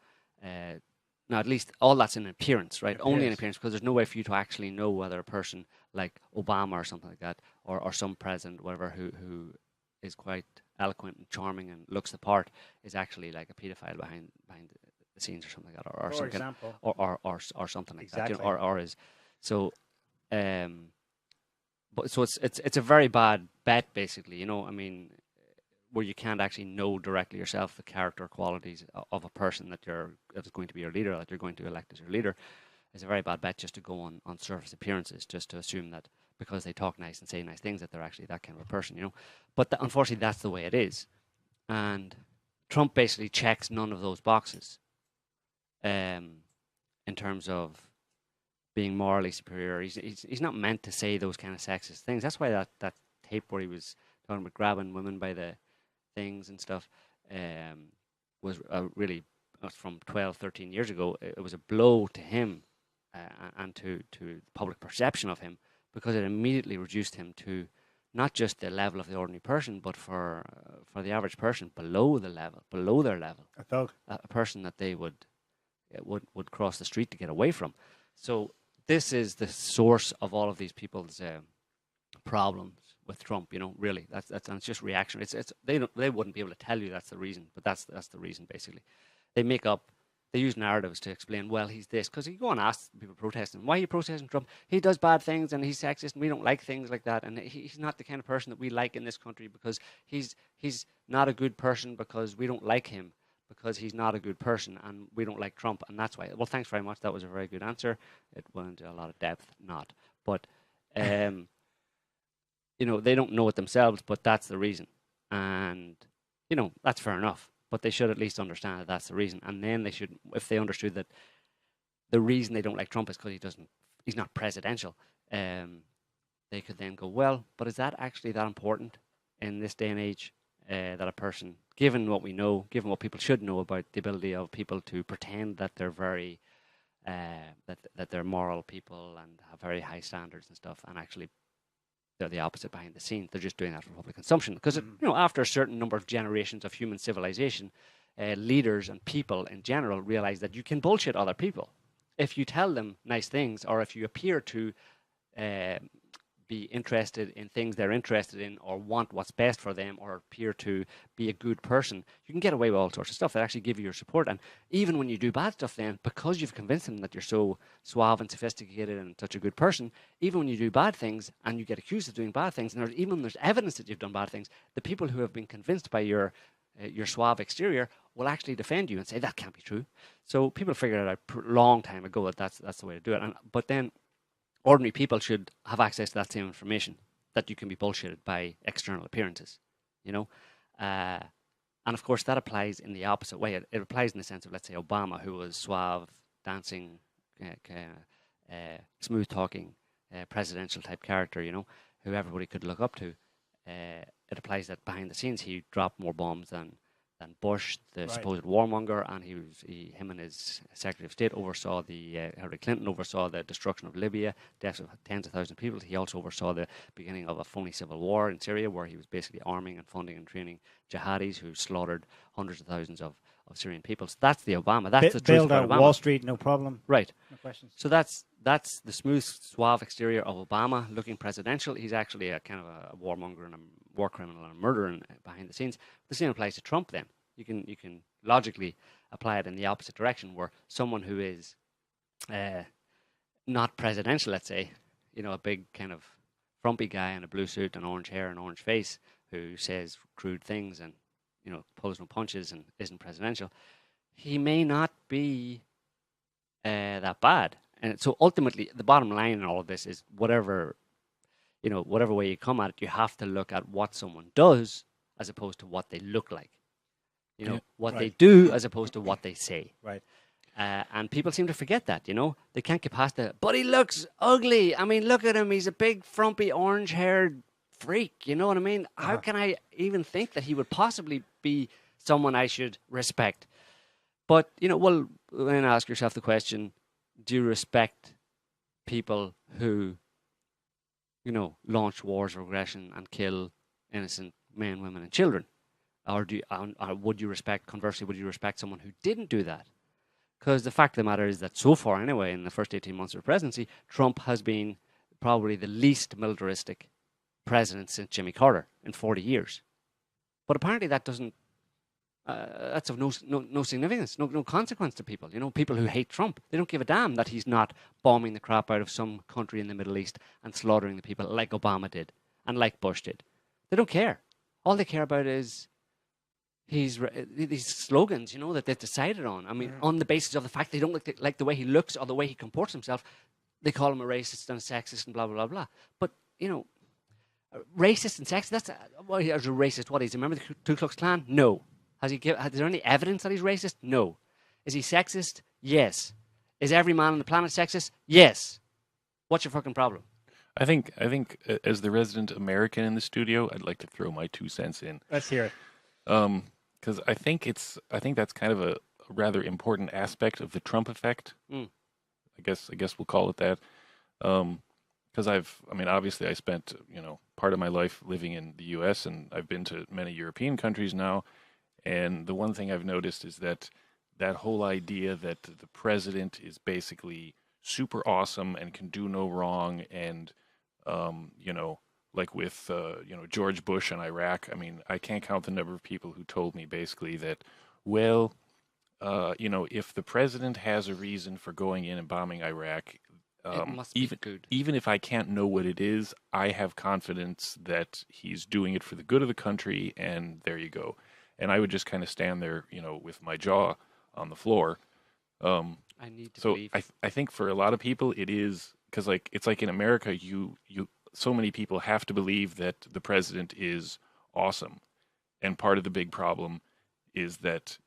Now, at least all that's in appearance, right? Only in appearance, because there's no way for you to actually know whether a person like Obama or something like that, or some president, whatever, who is quite eloquent and charming and looks the part, is actually like a paedophile behind the scenes or something like that, or for something, example, or something like that, exactly. or is so. But so it's a very bad bet, basically. I mean, where you can't actually know directly yourself the character qualities of a person that is going to be your leader, that you're going to elect as your leader. It's a very bad bet just to go on surface appearances, just to assume that because they talk nice and say nice things that they're actually that kind of a person, But unfortunately, that's the way it is. And Trump basically checks none of those boxes in terms of being morally superior. He's not meant to say those kind of sexist things. That's why that tape where he was talking about grabbing women by the things and stuff was really from 12, 13 years ago. It was a blow to him and to the public perception of him, because it immediately reduced him to not just the level of the ordinary person, but for the average person below their level, a thug, a person that they would cross the street to get away from. So this is the source of all of these people's problems with Trump. Really, that's and it's just reaction. They wouldn't be able to tell you that's the reason, but that's the reason basically. They use narratives to explain, well, he's this, because you go and ask people protesting, why are you protesting Trump? He does bad things and he's sexist and we don't like things like that, and he's not the kind of person that we like in this country, because he's not a good person, because we don't like him, because he's not a good person and we don't like Trump, and that's why. Well, thanks very much. That was a very good answer. It went into a lot of depth, but they don't know it themselves, but that's the reason, and that's fair enough. But they should at least understand that that's the reason, and then they should, if they understood that the reason they don't like Trump is because he's not presidential, they could then go, well, but is that actually that important in this day and age, that a person, given what we know, given what people should know about the ability of people to pretend that they're very that they're moral people and have very high standards and stuff, and actually they're the opposite behind the scenes. They're just doing that for public consumption. Because, after a certain number of generations of human civilization, leaders and people in general realize that you can bullshit other people. If you tell them nice things, or if you appear to be interested in things they're interested in, or want what's best for them, or appear to be a good person, you can get away with all sorts of stuff that actually give you your support. And even when you do bad stuff, then, because you've convinced them that you're so suave and sophisticated and such a good person, even when you do bad things and you get accused of doing bad things, and there's evidence that you've done bad things, the people who have been convinced by your suave exterior will actually defend you and say that can't be true. So people figured it out a long time ago that that's the way to do it. But then ordinary people should have access to that same information, that you can be bullshitted by external appearances, and of course that applies in the opposite way. It applies in the sense of, let's say, Obama, who was suave, dancing, smooth talking, presidential type character, who everybody could look up to. It applies that behind the scenes he dropped more bombs than Bush, the supposed warmonger, and him and his Secretary of State oversaw Hillary Clinton oversaw the destruction of Libya, deaths of tens of thousands of people. He also oversaw the beginning of a phony civil war in Syria, where he was basically arming and funding and training jihadis who slaughtered hundreds of thousands of Syrian people. So that's the Obama. That's the truth about Obama. Wall Street, no problem. Right. No questions. So that's the smooth, suave exterior of Obama, looking presidential. He's actually a kind of a warmonger and a war criminal and a murderer behind the scenes. The same applies to Trump. Then you can logically apply it in the opposite direction, where someone who is not presidential, let's say, a big kind of frumpy guy in a blue suit and orange hair and orange face, who says crude things and pulls no punches and isn't presidential, he may not be that bad. And so ultimately, the bottom line in all of this is whatever way you come at it, you have to look at what someone does as opposed to what they look like. What they do as opposed to what they say. Right. And people seem to forget that, They can't get past but he looks ugly. I mean, look at him. He's a big, frumpy, orange-haired freak. You know what I mean? How can I even think that he would possibly be someone I should respect? But, well, then ask yourself the question, do you respect people who, launch wars of aggression and kill innocent men, women, and children? Or would you respect someone who didn't do that? Because the fact of the matter is that so far, anyway, in the first 18 months of presidency, Trump has been probably the least militaristic president since Jimmy Carter in 40 years. But apparently that doesn't, that's of no significance, no consequence to people. People who hate Trump, they don't give a damn that he's not bombing the crap out of some country in the Middle East and slaughtering the people like Obama did and like Bush did. They don't care. All they care about is these slogans, that they've decided on. I mean, on the basis of the fact they don't like the way he looks or the way he comports himself, they call him a racist and a sexist and blah, blah, blah, blah. But, racist and sexist, that's a racist. What is he? Remember the Ku Klux Klan? No. Is there any evidence that he's racist? No. Is he sexist? Yes. Is every man on the planet sexist? Yes. What's your fucking problem? I think as the resident American in the studio, I'd like to throw my 2 cents in. Let's hear it. Because I think that's kind of a rather important aspect of the Trump effect. I guess we'll call it that. Because obviously I spent part of my life living in the U.S. and I've been to many European countries now, and the one thing I've noticed is that whole idea that the president is basically super awesome and can do no wrong, and like with George Bush and Iraq. I mean, I can't count the number of people who told me basically that, well, if the president has a reason for going in and bombing Iraq, it must be good. Even if I can't know what it is, I have confidence that he's doing it for the good of the country, and there you go. And I would just kind of stand there, with my jaw on the floor. I need to believe. I think for a lot of people it is, because it's like in America, you so many people have to believe that the president is awesome. And part of the big problem is that,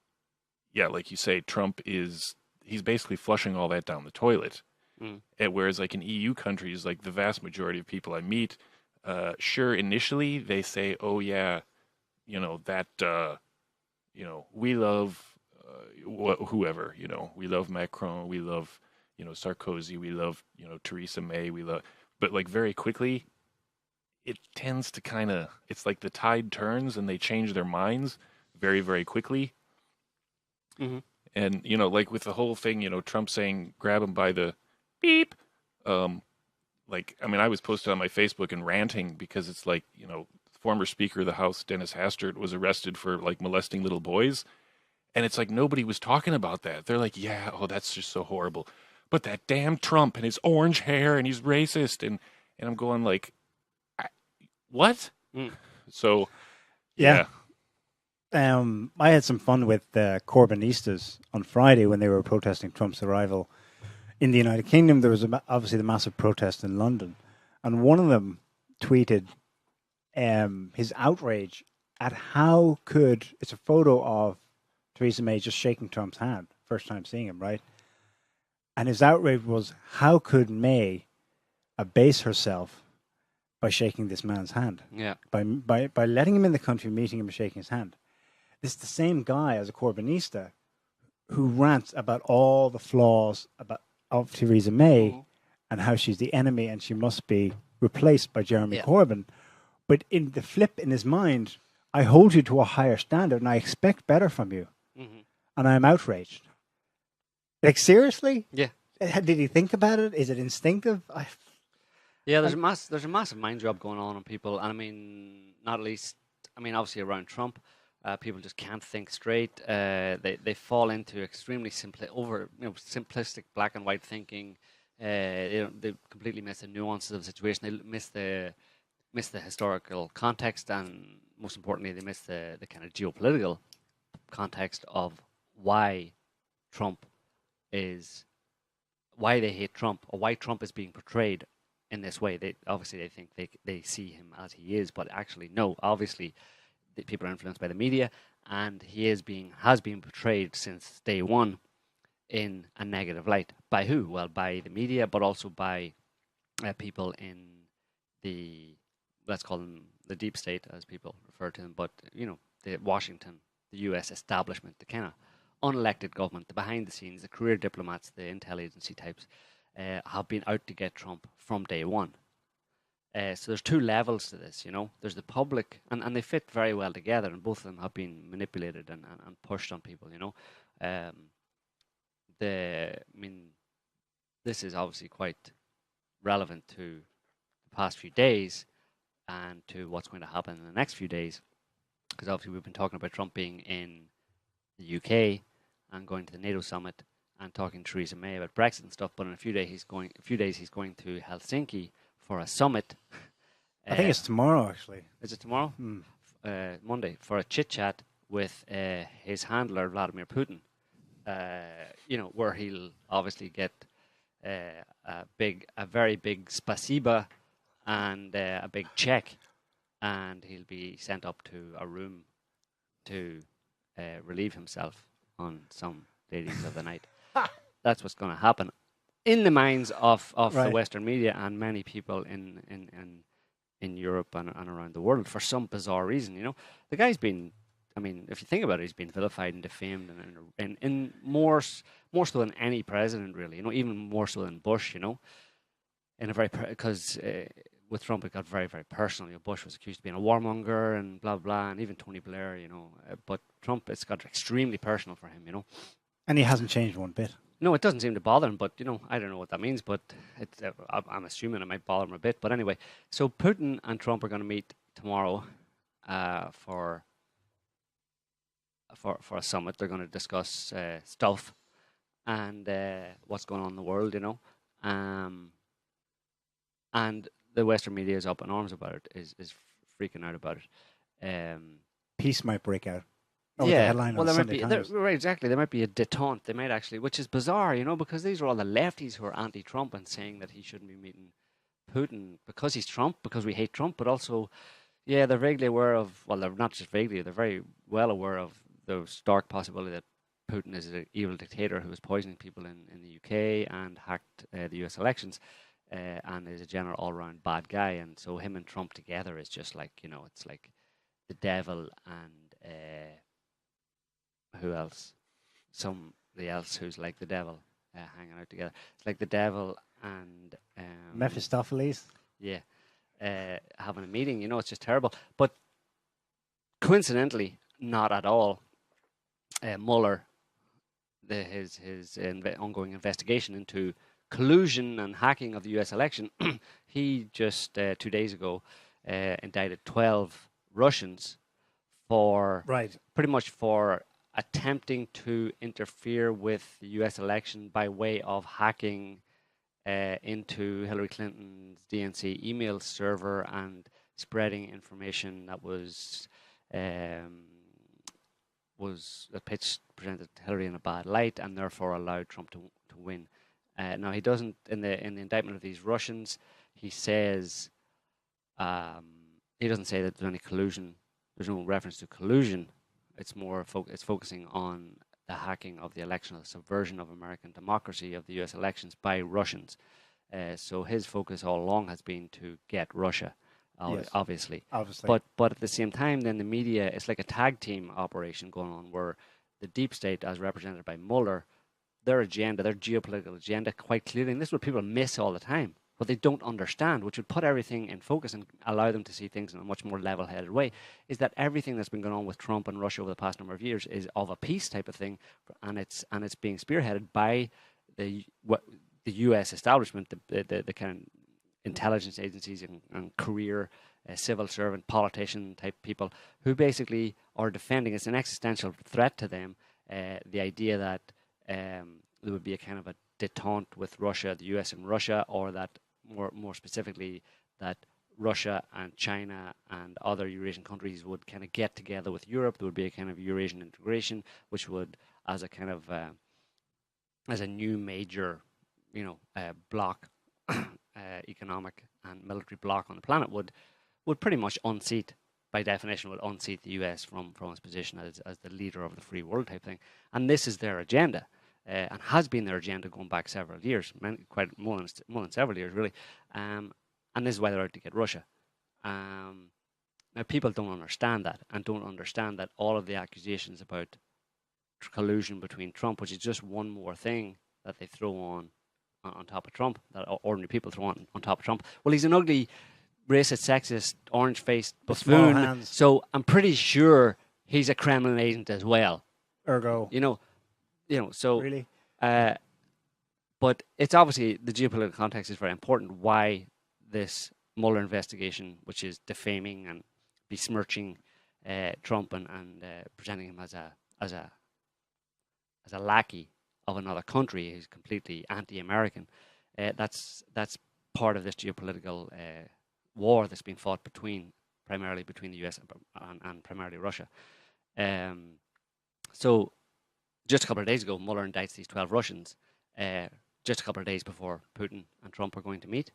like you say, Trump he's basically flushing all that down the toilet. And whereas like in EU countries, like the vast majority of people I meet, sure, initially they say, oh yeah, we love whoever, we love Macron, we love, Sarkozy, we love, Theresa May, but like very quickly, it tends to kind of, it's like the tide turns and they change their minds very, very quickly. Mm-hmm. And, like with the whole thing, Trump saying, grab him by the beep. I was posted on my Facebook and ranting because it's like, former Speaker of the House, Dennis Hastert, was arrested for like molesting little boys. And it's like nobody was talking about that. They're like, yeah, that's just so horrible. But that damn Trump and his orange hair and he's racist. And I'm going like, what? So, yeah. I had some fun with Corbin Easters on Friday when they were protesting Trump's arrival in the United Kingdom. There was obviously the massive protest in London. And one of them tweeted his outrage at it's a photo of Theresa May just shaking Trump's hand, first time seeing him, right? And his outrage was, how could May abase herself by shaking this man's hand? Yeah. By letting him in the country, meeting him and shaking his hand. This is the same guy as a Corbin Easter who rants about all the flaws of Theresa May and how she's the enemy and she must be replaced by Jeremy Corbyn. But in the flip in his mind, I hold you to a higher standard and I expect better from you. Mm-hmm. And I'm outraged. Like, seriously? Yeah. Did he think about it? Is it instinctive? There's a massive mind job going on people. And not least, obviously around Trump, people just can't think straight. They fall into extremely simplistic black and white thinking. They completely miss the nuances of the situation. They miss the historical context, and most importantly, they miss the kind of geopolitical context of why they hate Trump, or why Trump is being portrayed in this way. They think they see him as he is, but actually no. Obviously, the people are influenced by the media, and he has been portrayed since day one in a negative light. By who? Well, by the media, but also by people in the let's call them the deep state, as people refer to them, but, the Washington, the US establishment, the kind of unelected government, the behind the scenes, the career diplomats, the intel agency types, have been out to get Trump from day one. So there's two levels to this, There's the public, and they fit very well together, and both of them have been manipulated and pushed on people, this is obviously quite relevant to the past few days and to what's going to happen in the next few days, because obviously we've been talking about Trump being in the UK and going to the NATO Summit and talking to Theresa May about Brexit and stuff. But in a few days he's going to Helsinki for a summit. I think it's tomorrow, actually. Is it tomorrow? Monday, for a chit chat with his handler Vladimir Putin. Where he'll obviously get a very big spasiba and a big check, and he'll be sent up to a room to relieve himself on some ladies of the night. That's what's going to happen in the minds of Right. the Western media and many people in Europe and around the world for some bizarre reason. The guy's been, if you think about it, he's been vilified and defamed, and more so than any president, really. Even more so than Bush. In a very because with Trump it got very, very personal. Bush was accused of being a warmonger and blah blah, and even Tony Blair. But Trump, it's got extremely personal for him. And he hasn't changed one bit. No, it doesn't seem to bother him, but, I don't know what that means, but I'm assuming it might bother him a bit. But anyway, so Putin and Trump are going to meet tomorrow for a summit. They're going to discuss stuff and what's going on in the world, and the Western media is up in arms about it, is freaking out about it. Peace might break out. Yeah, The headline well, on there might Sunday be Times. right, exactly. There might be a détente. They might actually, which is bizarre, because these are all the lefties who are anti-Trump and saying that he shouldn't be meeting Putin because he's Trump, because we hate Trump. But also, they're vaguely aware of. Well, they're not just vaguely; they're very well aware of the stark possibility that Putin is an evil dictator who is poisoning people in the UK and hacked the US elections, and is a general all-round bad guy. And so him and Trump together is just like, it's like the devil and. Who else? Somebody else who's like the devil hanging out together. It's like the devil and Mephistopheles. Yeah, having a meeting. It's just terrible. But coincidentally, not at all. Mueller, his ongoing investigation into collusion and hacking of the U.S. election, he just 2 days ago indicted 12 Russians for pretty much for attempting to interfere with the U.S. election by way of hacking into Hillary Clinton's DNC email server and spreading information that was presented Hillary in a bad light and therefore allowed Trump to win. Now he doesn't in the indictment of these Russians. He says he doesn't say that there's any collusion. There's no reference to collusion. It's more it's focusing on the hacking of the election, the subversion of American democracy of the U.S. elections by Russians. So his focus all along has been to get Russia, obviously. But at the same time, then the media, it's like a tag team operation going on where the deep state, as represented by Mueller, their agenda, their geopolitical agenda, quite clearly, and this is what people miss all the time, what they don't understand, which would put everything in focus and allow them to see things in a much more level-headed way, is that everything that's been going on with Trump and Russia over the past number of years is of a peace type of thing, and it's being spearheaded by the U.S. establishment, the kind of intelligence agencies and career civil servant, politician type people who basically are defending. It's an existential threat to them. The idea that there would be a kind of a détente with Russia, the U.S. and Russia, or that more specifically that Russia and China and other Eurasian countries would kind of get together with Europe. There would be a kind of Eurasian integration, which would, as a kind of as a new major, bloc, economic and military bloc on the planet, would pretty much unseat, by definition, would unseat the U.S. from its position as the leader of the free world type thing. And this is their agenda. And has been their agenda going back several years, more than several years, really. And this is why they're out to get Russia. Now, people don't understand that, and don't understand that all of the accusations about collusion between Trump, which is just one more thing that they throw on top of Trump, that ordinary people throw on top of Trump. Well, he's an ugly, racist, sexist, orange-faced buffoon, so I'm pretty sure he's a Kremlin agent as well. Ergo. So... Really? But it's obviously, the geopolitical context is very important, why this Mueller investigation, which is defaming and besmirching Trump and presenting him as a lackey of another country who's completely anti-American. That's part of this geopolitical war that's been fought primarily between the US and primarily Russia. So just a couple of days ago, Mueller indicts these 12 Russians, just a couple of days before Putin and Trump are going to meet.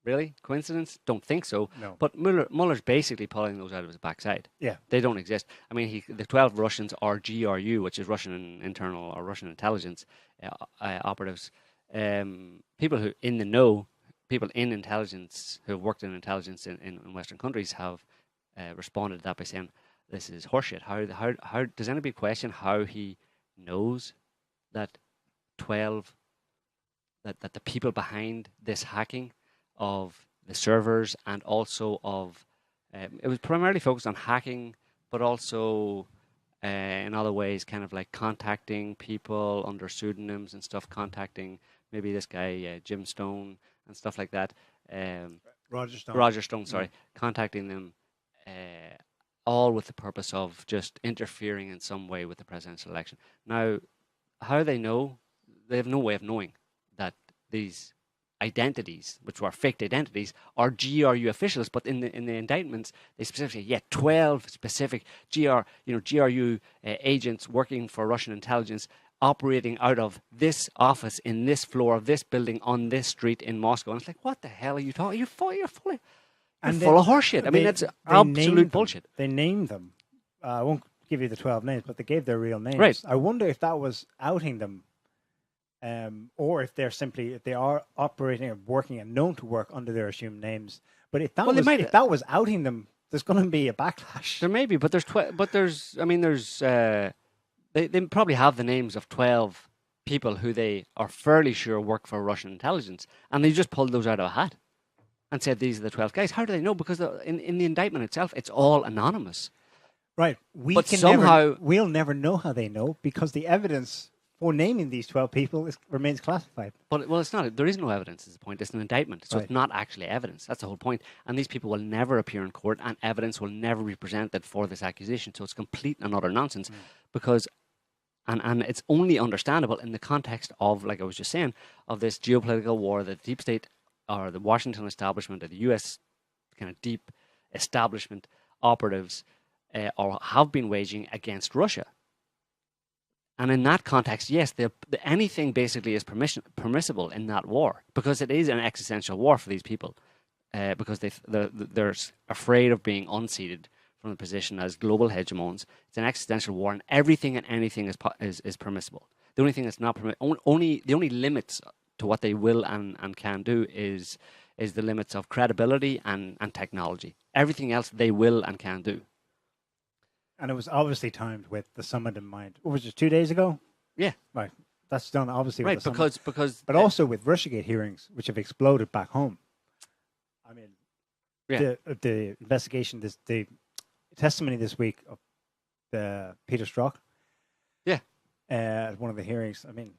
Really? Coincidence? Don't think so. No. But Mueller's basically pulling those out of his backside. Yeah. They don't exist. I mean, the 12 Russians are GRU, which is Russian internal or Russian intelligence operatives. People who in the know, people in intelligence who have worked in intelligence in Western countries have responded to that by saying, this is horseshit. How does anybody question how he knows that that the people behind this hacking of the servers and also of it was primarily focused on hacking, but also in other ways kind of like contacting people under pseudonyms and stuff, contacting maybe this guy Jim Stone and stuff like that. Roger Stone, sorry. Contacting them all with the purpose of just interfering in some way with the presidential election. Now, how they know? They have no way of knowing that these identities, which were faked identities, are GRU officials. But in the indictments, they specifically say, 12 specific GRU agents working for Russian intelligence, operating out of this office in this floor of this building on this street in Moscow. And it's like, what the hell are you talking? You're full of horseshit. I mean, that's absolute bullshit. They named them. I won't give you the 12 names, but they gave their real names. Right. I wonder if that was outing them, or if they are operating or working and known to work under their assumed names. But if that was outing them, there's going to be a backlash. There may be, but they probably have the names of 12 people who they are fairly sure work for Russian intelligence, and they just pulled those out of a hat and said these are the 12 guys. How do they know? Because in the indictment itself, it's all anonymous. Right. We'll never know how they know, because the evidence for naming these 12 people remains classified. But it's not. There is no evidence, is the point. It's an indictment. So Right. It's not actually evidence. That's the whole point. And these people will never appear in court, and evidence will never be presented for this accusation. So it's complete and utter nonsense, because and it's only understandable in the context of, like I was just saying, of this geopolitical war that the deep state or the Washington establishment or the US kind of deep establishment operatives or have been waging against Russia. And in that context, yes, anything basically is permissible in that war, because it is an existential war for these people, because they're afraid of being unseated from the position as global hegemons. It's an existential war, and everything and anything is permissible. The only thing that's not permissible, the only limits to what they will and can do is the limits of credibility and technology. Everything else they will and can do. And it was obviously timed with the summit in mind. What was it, 2 days ago? Yeah. Right. That's done obviously right, with the summit. because But also with Russiagate hearings, which have exploded back home. I mean, the investigation, the testimony this week of Peter Strzok. Yeah. At one of the hearings. I mean,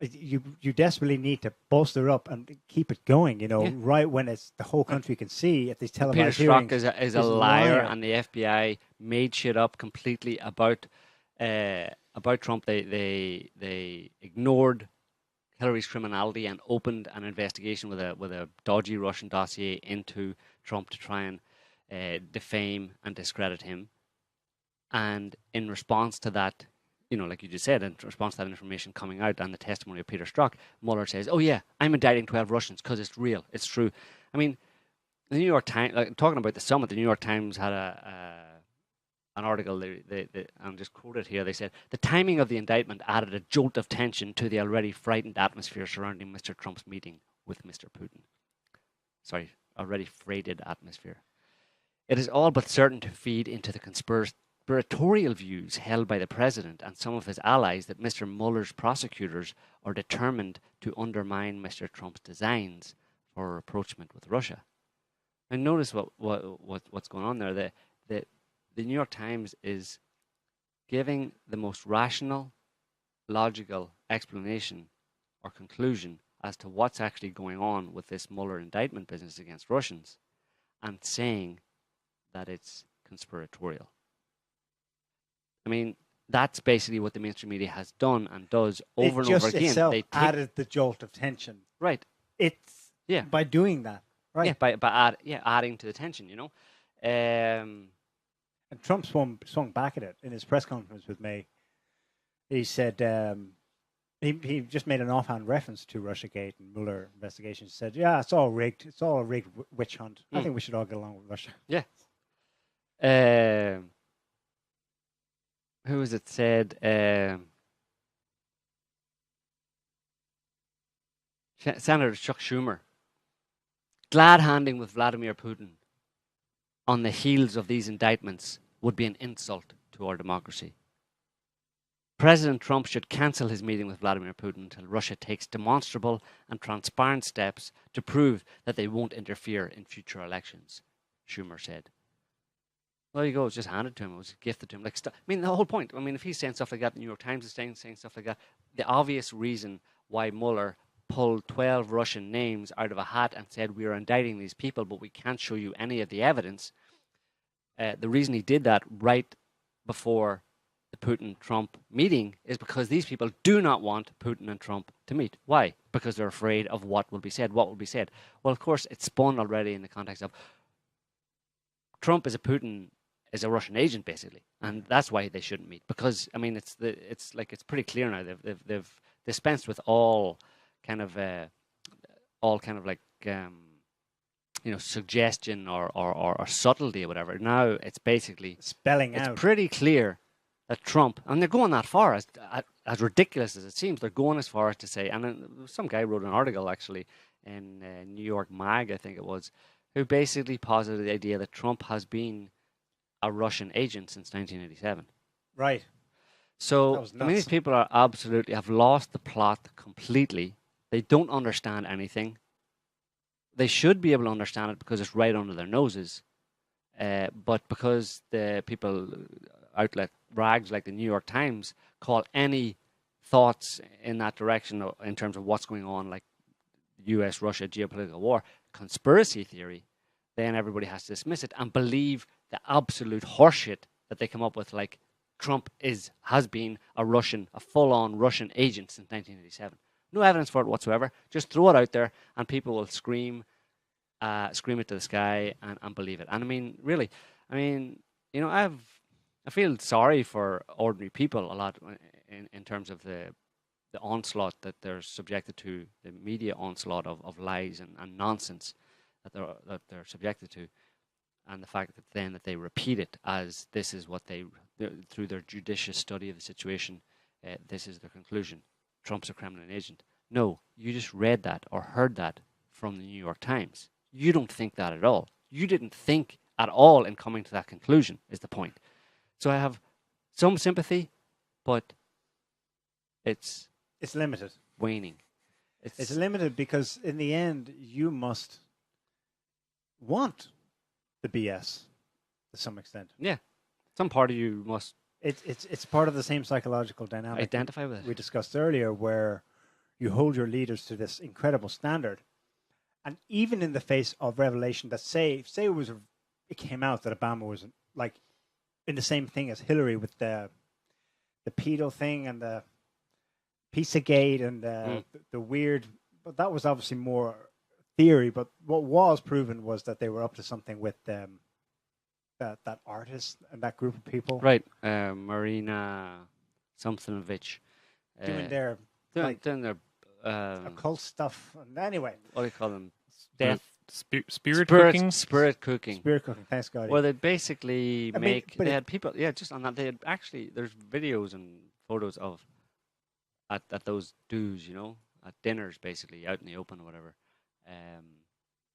you desperately need to bolster up and keep it going, right when it's the whole country can see at these televised hearings. Peter Strzok is a liar, and the FBI made shit up completely about Trump. They ignored Hillary's criminality and opened an investigation with a dodgy Russian dossier into Trump to try and defame and discredit him. And in response to that, like you just said, in response to that information coming out and the testimony of Peter Strzok, Mueller says, "Oh yeah, I'm indicting 12 Russians because it's real, it's true." I mean, the New York Times, talking about the summit, the New York Times had an article. They I'm just quoted here. They said the timing of the indictment added a jolt of tension to the already frightened atmosphere surrounding Mr. Trump's meeting with Mr. Putin. Sorry, already freighted atmosphere. It is all but certain to feed into the conspiratorial views held by the president and some of his allies that Mr. Mueller's prosecutors are determined to undermine Mr. Trump's designs for rapprochement with Russia. And notice what's going on there. The New York Times is giving the most rational, logical explanation or conclusion as to what's actually going on with this Mueller indictment business against Russians, and saying that it's conspiratorial. I mean, that's basically what the mainstream media has done and does over and over again. Itself added the jolt of tension. Right. It's by doing that. Right. Yeah, by adding to the tension, you know. And Trump swung back at it in his press conference with May. He said he just made an offhand reference to Russiagate and Mueller investigations. He said, "Yeah, it's all rigged. It's all a rigged witch hunt. I think we should all get along with Russia." Yeah. Who was it said? Senator Chuck Schumer. Glad handing with Vladimir Putin on the heels of these indictments would be an insult to our democracy. President Trump should cancel his meeting with Vladimir Putin until Russia takes demonstrable and transparent steps to prove that they won't interfere in future elections, Schumer said. Well, there you go. It was just handed to him. It was gifted to him. I mean, the whole point. I mean, if he's saying stuff like that, the New York Times is saying stuff like that, the obvious reason why Mueller pulled 12 Russian names out of a hat and said, we are indicting these people, but we can't show you any of the evidence. The reason he did that right before the Putin-Trump meeting is because these people do not want Putin and Trump to meet. Why? Because they're afraid of what will be said. What will be said? Well, of course, it's spun already in the context of Trump is a Russian agent, basically, and that's why they shouldn't meet. Because I mean, it's pretty clear now. They've dispensed with all kind of suggestion or subtlety or whatever. Now it's basically spelling out. It's pretty clear that Trump, and they're going that far, as ridiculous as it seems, they're going as far as to say, and then some guy wrote an article actually in New York Mag, I think it was, who basically posited the idea that Trump has been a Russian agent since 1987. Right. So, I mean, these people have lost the plot completely. They don't understand anything. They should be able to understand it because it's right under their noses. But because the outlet rags like the New York Times call any thoughts in that direction in terms of what's going on, like US-Russia geopolitical war, conspiracy theory, then everybody has to dismiss it and believe the absolute horseshit that they come up with, like Trump has been a full-on Russian agent since 1987. No evidence for it whatsoever. Just throw it out there and people will scream it to the sky and believe it. And I mean, really, I feel sorry for ordinary people a lot in terms of the onslaught that they're subjected to, the media onslaught of lies and nonsense that they're subjected to, and the fact that they repeat it as this is what through their judicious study of the situation, this is their conclusion. Trump's a Kremlin agent. No, you just read that or heard that from the New York Times. You don't think that at all. You didn't think at all in coming to that conclusion, is the point. So I have some sympathy, but it's limited. Waning. It's limited because in the end, you must want the BS to some extent. Yeah. Some part of you must. It's part of the same psychological dynamic. Identify with it. We discussed earlier, where you hold your leaders to this incredible standard, and even in the face of revelation that say it came out that Obama was like in the same thing as Hillary with the pedo thing and the Pizzagate and the weird, but that was obviously more theory. But what was proven was that they were up to something with that artist and that group of people. Right, Marina Somthinovich. Doing their occult stuff. And anyway, what do you call them? Spirit cooking. Spirit cooking. Thanks, God. Well, they basically they had people. Yeah, just on that. They had actually. There's videos and photos of at those dues, at dinners, basically out in the open or whatever.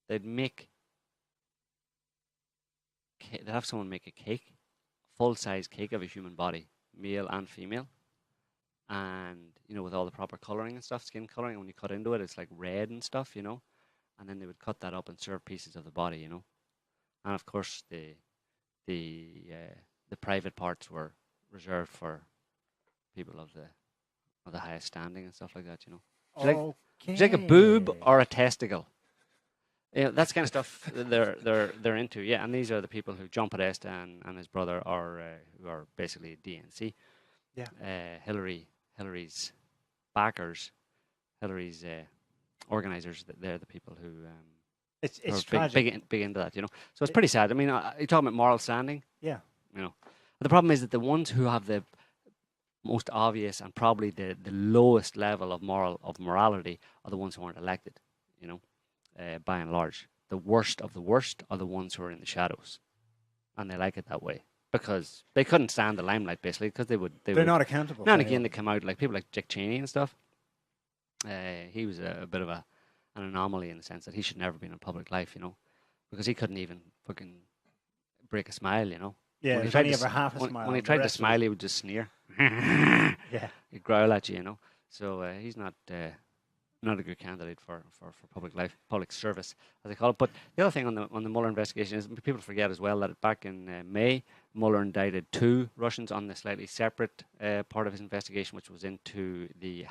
They'd make they'd have someone make a cake, full-size cake of a human body, male and female, and with all the proper coloring and stuff, skin coloring. And when you cut into it, it's like red and stuff, and then they would cut that up and serve pieces of the body, And of course, the private parts were reserved for people of the highest standing and stuff like that, It's like a boob or a testicle. That's kind of stuff they're into, yeah. And these are the people who John Podesta and his brother are who are basically DNC. Yeah. Hillary's backers, Hillary's organizers. They're the people who it's are big into that, So it's pretty sad. I mean, you're talking about moral standing. Yeah. But the problem is that the ones who have the most obvious and probably the lowest level of morality are the ones who aren't elected, by and large. The worst of the worst are the ones who are in the shadows, and they like it that way because they couldn't stand the limelight, basically, because they're not accountable. Now and again, they come out like people like Dick Cheney and stuff. He was a bit of an anomaly in the sense that he should never have been in public life, because he couldn't even fucking break a smile, Yeah, when he tried tried ever half a smile. When he tried to smile, he would just sneer. Yeah, he'd growl at you, So he's not a good candidate for public life, public service, as they call it. But the other thing on the Mueller investigation is people forget as well that back in May, Mueller indicted 2 Russians on the slightly separate part of his investigation, which was into the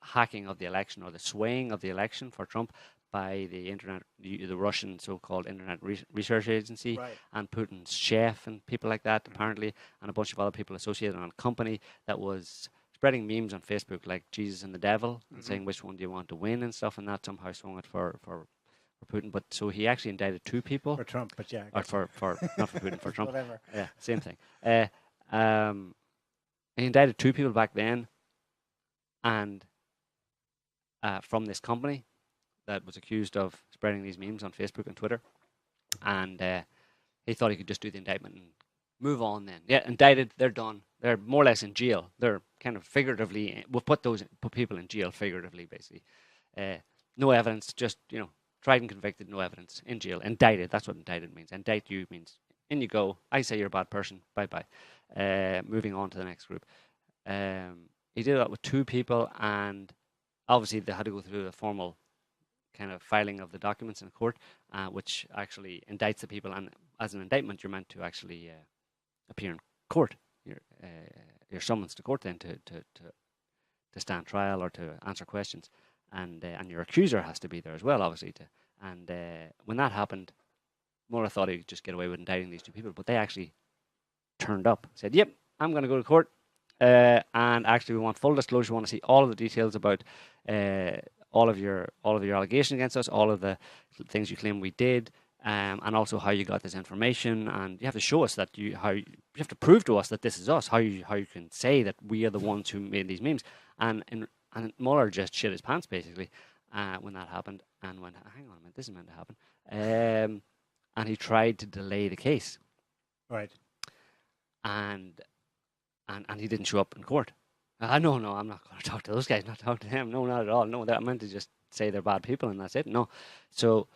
hacking of the election or the swaying of the election for Trump by the Russian so-called Internet Research Agency, right, and Putin's chef and people like that, apparently, and a bunch of other people associated on a company that was spreading memes on Facebook like Jesus and the devil and saying which one do you want to win and stuff, and that somehow swung it for Putin. But so he actually indicted 2 people for Trump, but yeah, or for not for Putin, for Trump. Whatever. Yeah, same thing. He indicted 2 people back then, and from this company that was accused of spreading these memes on Facebook and Twitter, and he thought he could just do the indictment and move on then. Yeah, indicted, they're done. They're more or less in jail. They're kind of figuratively, we'll put people in jail figuratively, basically. No evidence, just, tried and convicted, no evidence, in jail. Indicted, that's what indicted means. Indict you means, in you go, I say you're a bad person, bye-bye. Moving on to the next group. He did that with 2 people, and obviously they had to go through a formal kind of filing of the documents in court, which actually indicts the people, and as an indictment, you're meant to actually appear in court. You're summoned to court then to stand trial or to answer questions, and your accuser has to be there as well, obviously. And when that happened, Mueller thought he'd just get away with indicting these 2 people, but they actually turned up, said, "Yep, I'm going to go to court, and actually we want full disclosure. We want to see all of the details about all of your allegations against us, all of the things you claim we did." And also how you got this information, and you have to show us that you have to prove to us that this is us. How you can say that we are the ones who made these memes, and Mueller just shit his pants basically when that happened, and went, hang on a minute, this is meant to happen, and he tried to delay the case, right, and he didn't show up in court. No, I'm not going to talk to those guys, not talk to them, no, not at all, no, I meant to just say they're bad people and that's it, no, so.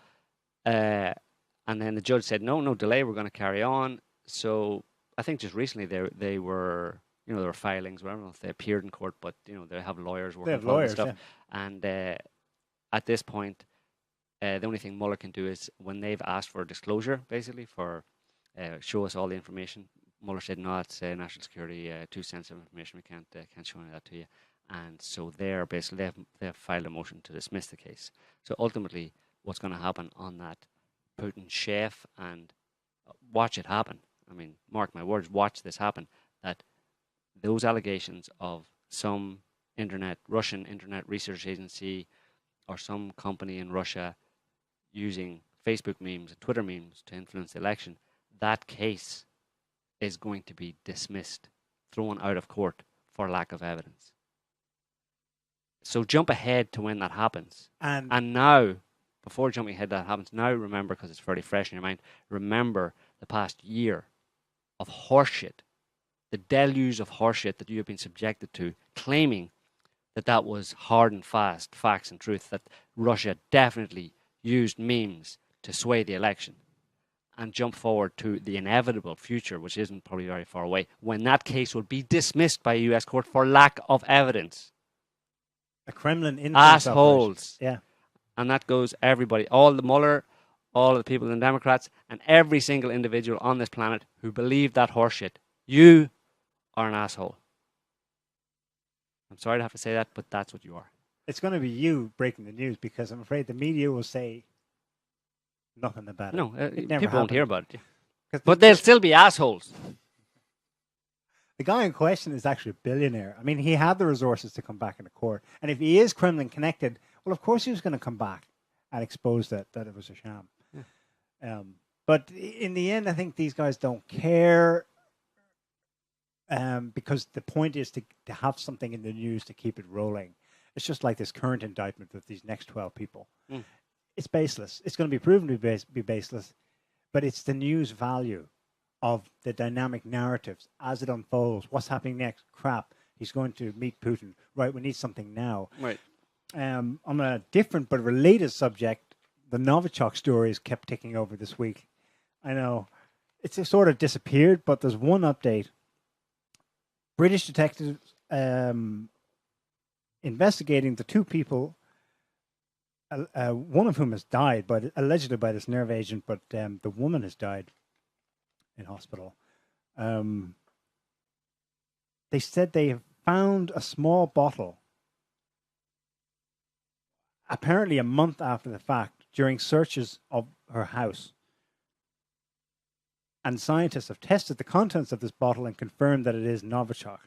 And then the judge said, no delay, we're going to carry on. So I think just recently they were, there were filings, I don't know if they appeared in court, but, they have lawyers working for all stuff. Yeah. And at this point, the only thing Mueller can do is when they've asked for disclosure, basically, for show us all the information, Mueller said, no, it's national security, too sensitive information, we can't show any of that to you. And so they're basically, they have filed a motion to dismiss the case. So ultimately, what's going to happen on that Putin chef, and watch it happen. I mean, mark my words, watch this happen, that those allegations of some Russian Internet Research Agency or some company in Russia using Facebook memes and Twitter memes to influence the election, that case is going to be dismissed, thrown out of court for lack of evidence. So jump ahead to when that happens. And now, before jumping ahead that happens, now remember, because it's fairly fresh in your mind, remember the past year of horseshit, the deluge of horseshit that you have been subjected to, claiming that was hard and fast facts and truth, that Russia definitely used memes to sway the election. and jump forward to the inevitable future, which isn't probably very far away, when that case will be dismissed by a US court for lack of evidence. A Kremlin influence Assholes. operation. Yeah. And that goes everybody, all the Mueller, all the people in the Democrats, and every single individual on this planet who believe that horseshit. You are an asshole. I'm sorry to have to say that, but that's what you are. It's going to be you breaking the news, because I'm afraid the media will say nothing about it. No, It never people won't hear happened. about it. But they'll still be assholes. The guy in question is actually a billionaire. I mean, he had the resources to come back into court. And if he is Kremlin connected, well, of course he was going to come back and expose that it was a sham. Yeah. But in the end, I think these guys don't care, because the point is to have something in the news to keep it rolling. It's just like this current indictment with these next 12 people. Mm. It's baseless. It's going to be proven to be baseless, but it's the news value of the dynamic narratives as it unfolds. What's happening next? Crap. He's going to meet Putin. Right, we need something now. Right. On a different but related subject, the Novichok stories kept ticking over this week. I know it's sort of disappeared, but there's one update. British detectives investigating the two people, one of whom has died, allegedly by this nerve agent, but the woman has died in hospital. They said they have found a small bottle, apparently a month after the fact, during searches of her house. And scientists have tested the contents of this bottle and confirmed that it is Novichok.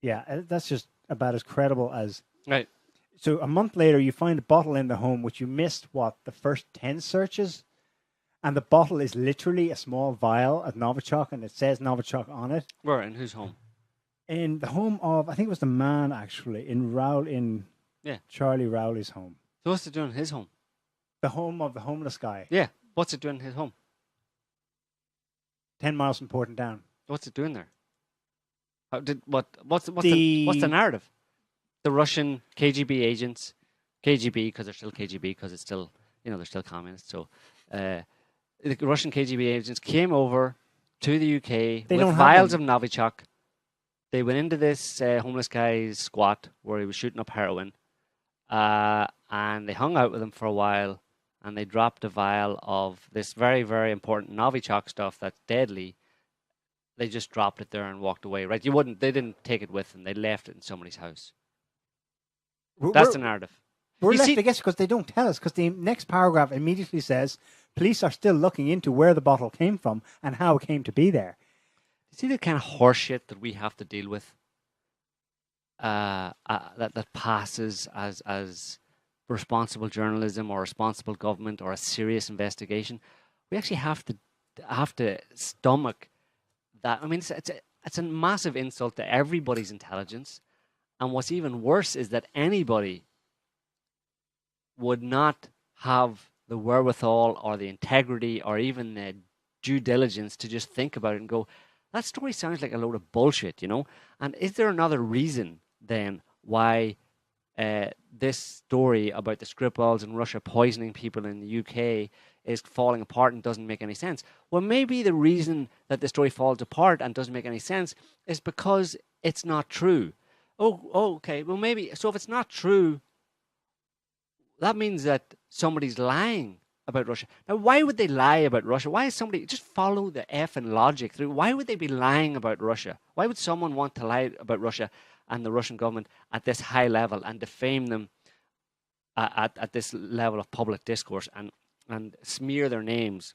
Yeah, that's just about as credible as... Right. So a month later, you find a bottle in the home, which you missed, the first 10 searches? And the bottle is literally a small vial of Novichok, and it says Novichok on it. Where? In whose home? In the home of, I think it was the man, actually, in Charlie Rowley's home. So what's it doing in his home? The home of the homeless guy. Yeah. What's it doing in his home? 10 miles from Portadown. What's it doing there? What's the narrative? The Russian KGB agents, KGB because they're still KGB because it's still, they're still communists. So the Russian KGB agents came over to the UK with vials of Novichok. They went into this homeless guy's squat where he was shooting up heroin, and they hung out with him for a while, and they dropped a vial of this very, very important Novichok stuff that's deadly. They just dropped it there and walked away, right? They didn't take it with them. They left it in somebody's house. That's the narrative. We're left to guess because they don't tell us, because the next paragraph immediately says police are still looking into where the bottle came from and how it came to be there. See the kind of horseshit that we have to deal with that passes as responsible journalism or responsible government or a serious investigation. We actually have to stomach that. I mean, it's a massive insult to everybody's intelligence. And what's even worse is that anybody would not have the wherewithal or the integrity or even the due diligence to just think about it and go, that story sounds like a load of bullshit, And is there another reason then why this story about the Skripals and Russia poisoning people in the UK is falling apart and doesn't make any sense? Well, maybe the reason that the story falls apart and doesn't make any sense is because it's not true. Oh, okay. Well, maybe. So if it's not true, that means that somebody's lying about Russia. Now, why would they lie about Russia? Why is somebody... Just follow the effing logic through. Why would they be lying about Russia? Why would someone want to lie about Russia and the Russian government at this high level and defame them at this level of public discourse and smear their names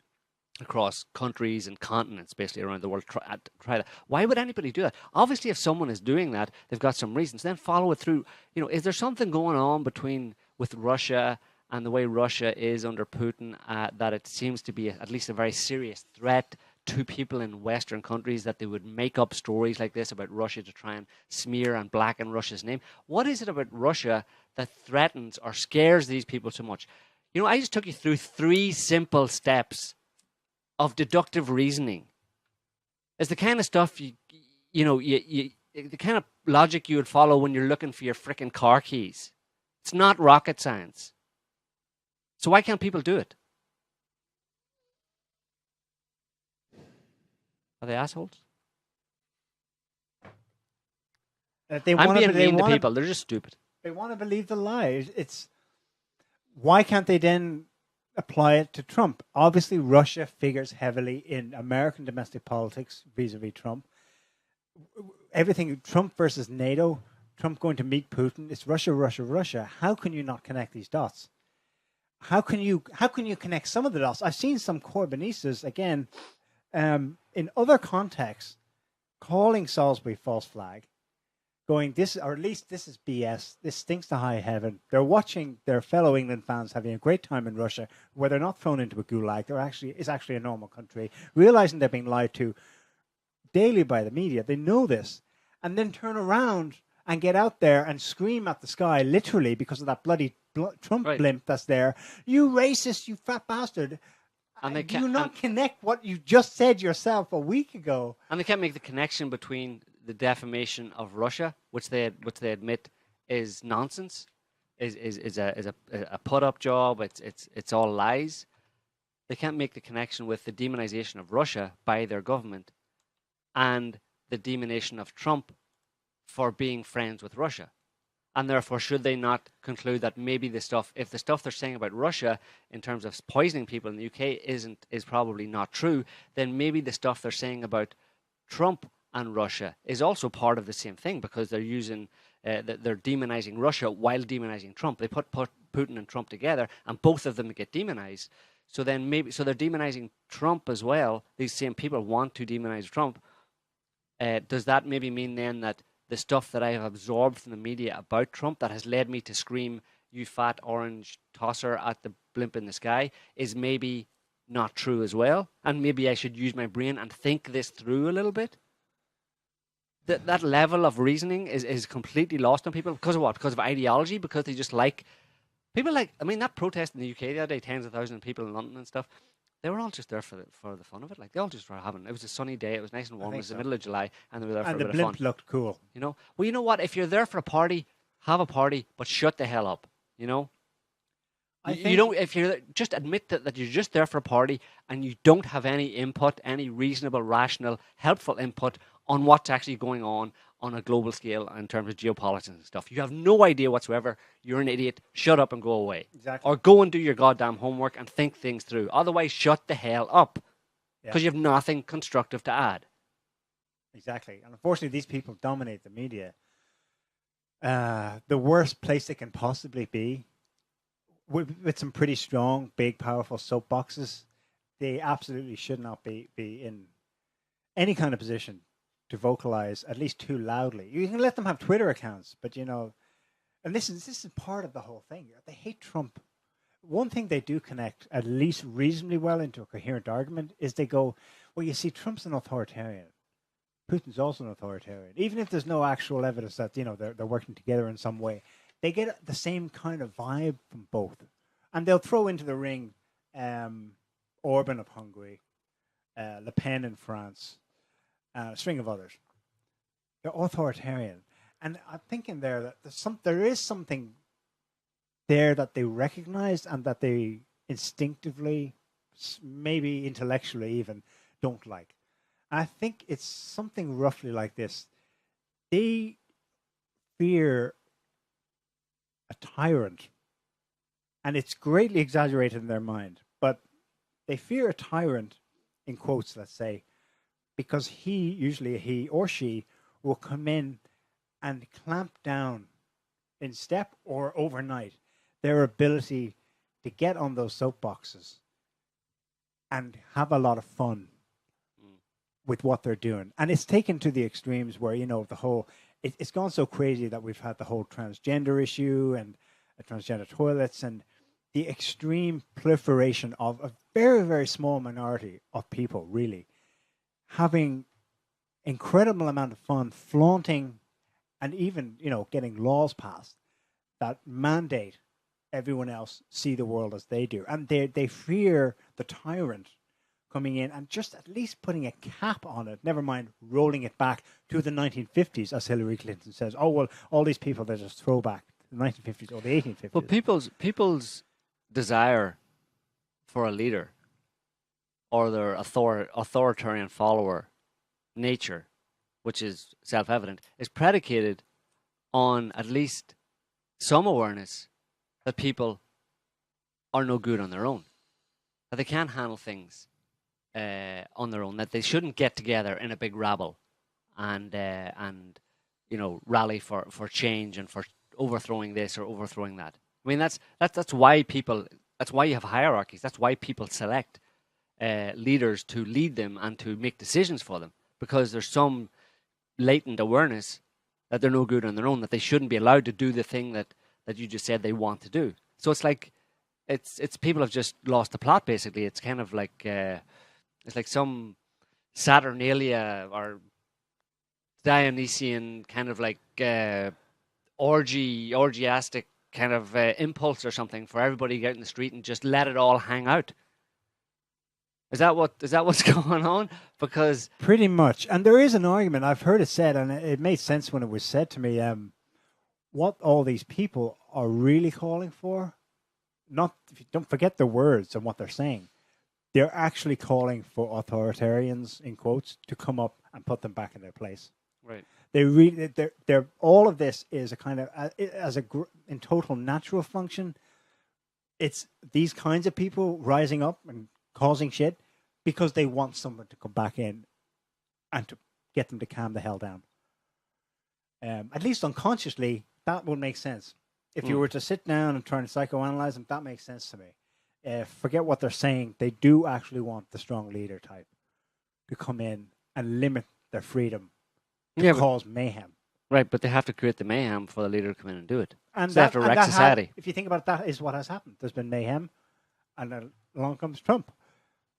across countries and continents, basically around the world? Try that. Why would anybody do that? Obviously, if someone is doing that, they've got some reasons. Then follow it through. Is there something going on with Russia and the way Russia is under Putin that it seems to be at least a very serious threat to people in Western countries, that they would make up stories like this about Russia to try and smear and blacken Russia's name? What is it about Russia that threatens or scares these people so much? I just took you through 3 simple steps of deductive reasoning. It's the kind of stuff the kind of logic you would follow when you're looking for your frickin' car keys. It's not rocket science. So why can't people do it? Are they assholes? They I'm wanna, being they mean to wanna, people. They're just stupid. They want to believe the lie. It's why can't they then apply it to Trump? Obviously, Russia figures heavily in American domestic politics vis-a-vis Trump. Everything Trump versus NATO, Trump going to meet Putin. It's Russia, Russia, Russia. How can you not connect these dots? How can you connect some of the dots? I've seen some Corbin Easters again in other contexts calling Salisbury false flag, going this, or at least this is BS. This stinks to high heaven. They're watching their fellow England fans having a great time in Russia, where they're not thrown into a gulag. It's actually a normal country, realizing they're being lied to daily by the media. They know this, and then turn around and get out there and scream at the sky, literally, because of that bloody Trump blimp that's there. You racist, you fat bastard. And they do not connect what you just said yourself a week ago. And they can't make the connection between the defamation of Russia, which they admit is nonsense, is a put up job. It's all lies. They can't make the connection with the demonization of Russia by their government and the demonization of Trump for being friends with Russia. And therefore, should they not conclude that maybe if the stuff they're saying about Russia in terms of poisoning people in the UK is probably not true, then maybe the stuff they're saying about Trump and Russia is also part of the same thing, because they're using they're demonizing Russia while demonizing Trump. They put Putin and Trump together, and both of them get demonized. So then they're demonizing Trump as well. These same people want to demonize Trump. Does that maybe mean then that the stuff that I have absorbed from the media about Trump that has led me to scream, "You fat orange tosser" at the blimp in the sky is maybe not true as well? And maybe I should use my brain and think this through a little bit? That level of reasoning is completely lost on people. Because of what? Because of ideology? Because they just like... People like... I mean, that protest in the UK the other day, tens of thousands of people in London and stuff, they were all just there for the fun of it. Like, they all just were having... It was a sunny day. It was nice and warm. It was the middle of July, and they were there for a bit of fun. And the blimp looked cool. You know? Well, you know what? If you're there for a party, have a party, but shut the hell up. You know? You don't... If you're... Just admit that you're just there for a party, and you don't have any input, any reasonable, rational, helpful input on what's actually going on a global scale in terms of geopolitics and stuff. You have no idea whatsoever. You're an idiot. Shut up and go away. Exactly. Or go and do your goddamn homework and think things through. Otherwise, shut the hell up. Because you have nothing constructive to add. Exactly. And unfortunately, these people dominate the media. The worst place they can possibly be, with some pretty strong, big, powerful soapboxes, they absolutely should not be in any kind of position to vocalize at least too loudly. You can let them have Twitter accounts, but you know, and this is part of the whole thing. They hate Trump. One thing they do connect at least reasonably well into a coherent argument is they go, well, you see, Trump's an authoritarian. Putin's also an authoritarian. Even if there's no actual evidence that, you know, they're working together in some way, they get the same kind of vibe from both. And they'll throw into the ring Orban of Hungary, Le Pen in France, a string of others. They're authoritarian. And I'm thinking there that there is something there that they recognize and that they instinctively, maybe intellectually even, don't like. And I think it's something roughly like this. They fear a tyrant, and it's greatly exaggerated in their mind, but they fear a tyrant, in quotes, let's say, because he or she will come in and clamp down in step or overnight their ability to get on those soapboxes and have a lot of fun with what they're doing. And it's taken to the extremes where, you know, it's gone so crazy that we've had the whole transgender issue and transgender toilets and the extreme proliferation of a very, very small minority of people, really, having incredible amount of fun, flaunting, and even, you know, getting laws passed that mandate everyone else see the world as they do. And they fear the tyrant coming in and just at least putting a cap on it, never mind rolling it back to the 1950s, as Hillary Clinton says. Oh, well, all these people, they're just throwback to the 1950s or the 1850s. But people's desire for a leader or their authoritarian follower nature, which is self-evident, is predicated on at least some awareness that people are no good on their own, that they can't handle things on their own, that they shouldn't get together in a big rabble and rally for change and for overthrowing this or overthrowing that. I mean, that's why you have hierarchies. That's why people select leaders to lead them and to make decisions for them, because there's some latent awareness that they're no good on their own, that they shouldn't be allowed to do the thing that you just said they want to do. So it's like it's people have just lost the plot. Basically, it's kind of like it's like some Saturnalia or Dionysian kind of like orgiastic kind of impulse or something for everybody to get in the street and just let it all hang out. Is that what's going on? Because pretty much, and there is an argument. I've heard it said, and it made sense when it was said to me. What all these people are really calling for, not don't forget the words and what they're saying. They're actually calling for authoritarians, in quotes, to come up and put them back in their place. Right. They're all of this is a kind of in total natural function. It's these kinds of people rising up and causing shit because they want someone to come back in and to get them to calm the hell down. At least unconsciously, that would make sense. If you were to sit down and try and psychoanalyze them, that makes sense to me. Forget what they're saying. They do actually want the strong leader type to come in and limit their freedom to cause mayhem. Right, but they have to create the mayhem for the leader to come in and do it. And so they have to wreck society. If you think about it, that is what has happened. There's been mayhem, and along comes Trump.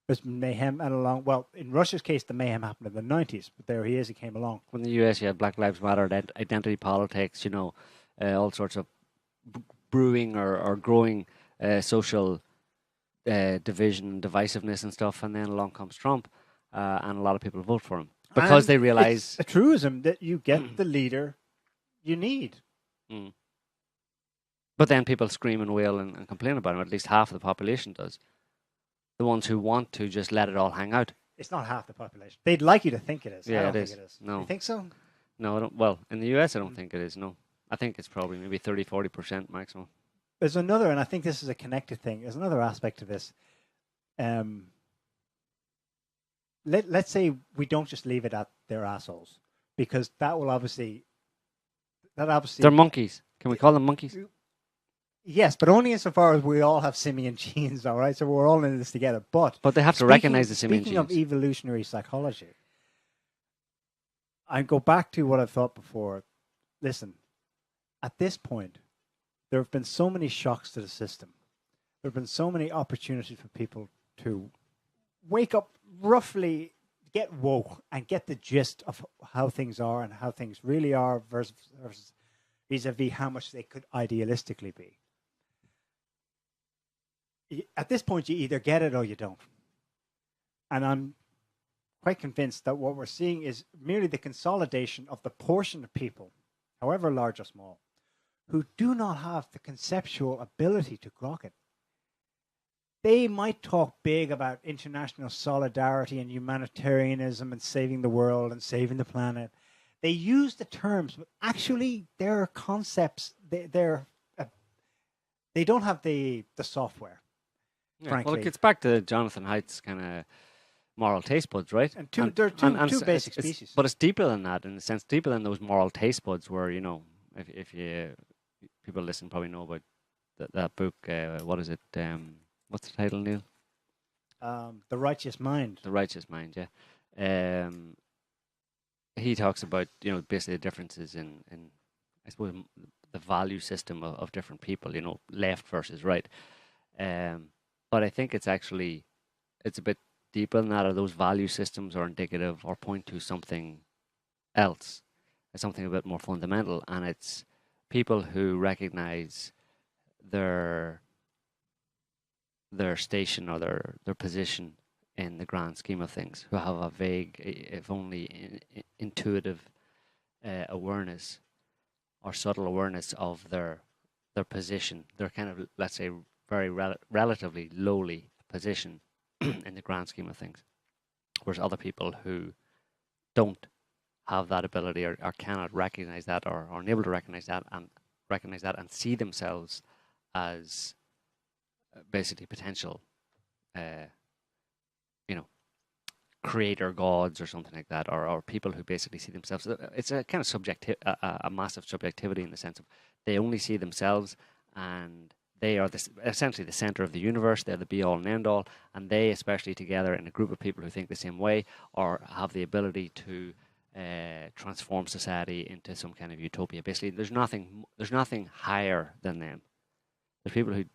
There's been mayhem, and in Russia's case, the mayhem happened in the 90s, but there he is, he came along. In the US, you had Black Lives Matter, identity politics, all sorts of brewing or growing social division, divisiveness and stuff, and then along comes Trump, and a lot of people vote for him. Because they realize... It's a truism that you get the leader you need. Mm. But then people scream and wail and complain about him. At least half of the population does. The ones who want to just let it all hang out. It's not half the population. They'd like you to think it is. Yeah, I don't think it is. No. You think so? No, I don't. Well, in the US, I don't think it is, no. I think it's probably maybe 30-40% maximum. There's another, and I think this is a connected thing, there's another aspect to this. Let's say we don't just leave it at they're assholes, because that obviously... They're monkeys. Can we call them monkeys? Yes, but only insofar as we all have simian genes, all right? So we're all in this together. But they have to recognize the simian genes. Speaking of evolutionary psychology, I go back to what I've thought before. Listen, at this point, there have been so many shocks to the system. There have been so many opportunities for people to wake up, roughly get woke and get the gist of how things are and how things really are versus vis-a-vis how much they could idealistically be. At this point, you either get it or you don't. And I'm quite convinced that what we're seeing is merely the consolidation of the portion of people, however large or small, who do not have the conceptual ability to grok it. They might talk big about international solidarity and humanitarianism and saving the world and saving the planet. They use the terms, but actually their concepts, they don't have the software. Yeah, frankly. well, it gets back to Jonathan Haidt's kind of moral taste buds, right? And there are two basic species. But it's deeper than that, in a sense, deeper than those moral taste buds where, if people listen probably know about that book, what is it? What's the title, Neil? The Righteous Mind. The Righteous Mind, yeah. He talks about, basically the differences in I suppose, the value system of different people, left versus right. But I think it's a bit deeper than that, or those value systems are indicative or point to something else, something a bit more fundamental, and it's people who recognize their station or their position in the grand scheme of things, who have a vague, if only intuitive awareness or subtle awareness of their position, their kind of, let's say, very relatively lowly position in the grand scheme of things. Whereas other people who don't have that ability or cannot recognize that or are unable to recognize that and see themselves as basically potential, creator gods or something like that, or people who basically see themselves. It's a kind of a massive subjectivity in the sense of they only see themselves and they are essentially the center of the universe. They're the be all and end all, and they, especially together in a group of people who think the same way or have the ability to transform society into some kind of utopia. Basically, there's nothing higher than them. There's people who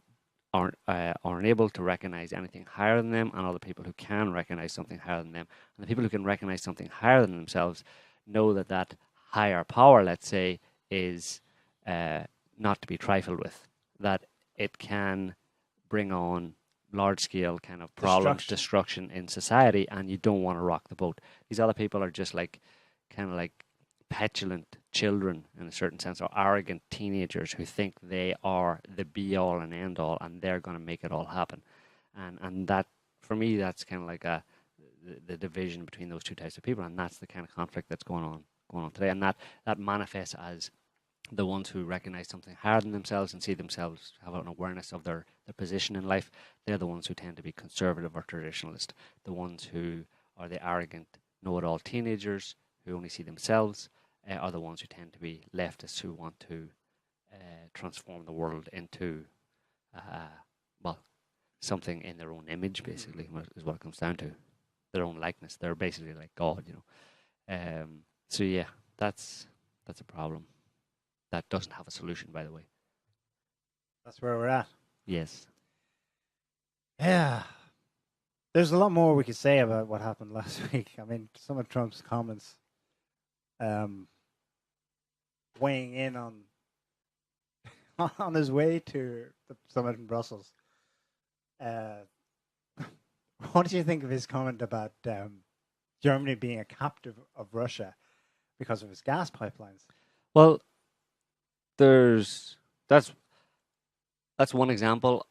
aren't able to recognize anything higher than them, and other people who can recognize something higher than them. And the people who can recognize something higher than themselves know that higher power, let's say, is not to be trifled with. That it can bring on large-scale kind of problems, destruction in society, and you don't want to rock the boat. These other people are just kind of like petulant children in a certain sense, or arrogant teenagers who think they are the be-all and end-all, and they're going to make it all happen. And that, for me, that's kind of like the division between those two types of people, and that's the kind of conflict that's going on today. And that manifests as the ones who recognize something higher than themselves and see themselves, have an awareness of their position in life. They're the ones who tend to be conservative or traditionalist. The ones who are the arrogant, know-it-all teenagers who only see themselves are the ones who tend to be leftists who want to transform the world into, something in their own image, basically, is what it comes down to. Their own likeness. They're basically like God, So yeah, that's a problem. That doesn't have a solution, by the way. That's where we're at. Yes. Yeah. There's a lot more we could say about what happened last week. I mean, some of Trump's comments weighing in on his way to the summit in Brussels. What did you think of his comment about Germany being a captive of Russia because of its gas pipelines? Well, that's one example,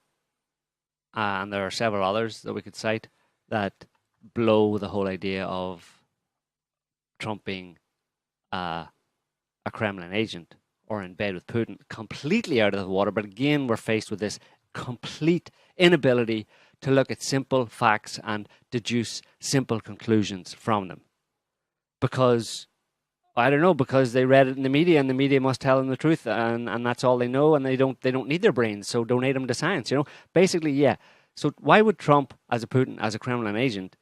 and there are several others that we could cite that blow the whole idea of Trump being a Kremlin agent or in bed with Putin completely out of the water. But again, we're faced with this complete inability to look at simple facts and deduce simple conclusions from them. Because they read it in the media, and the media must tell them the truth, and that's all they know, and they don't need their brains, so donate them to science, Basically, yeah. So why would Trump, as a Kremlin agent,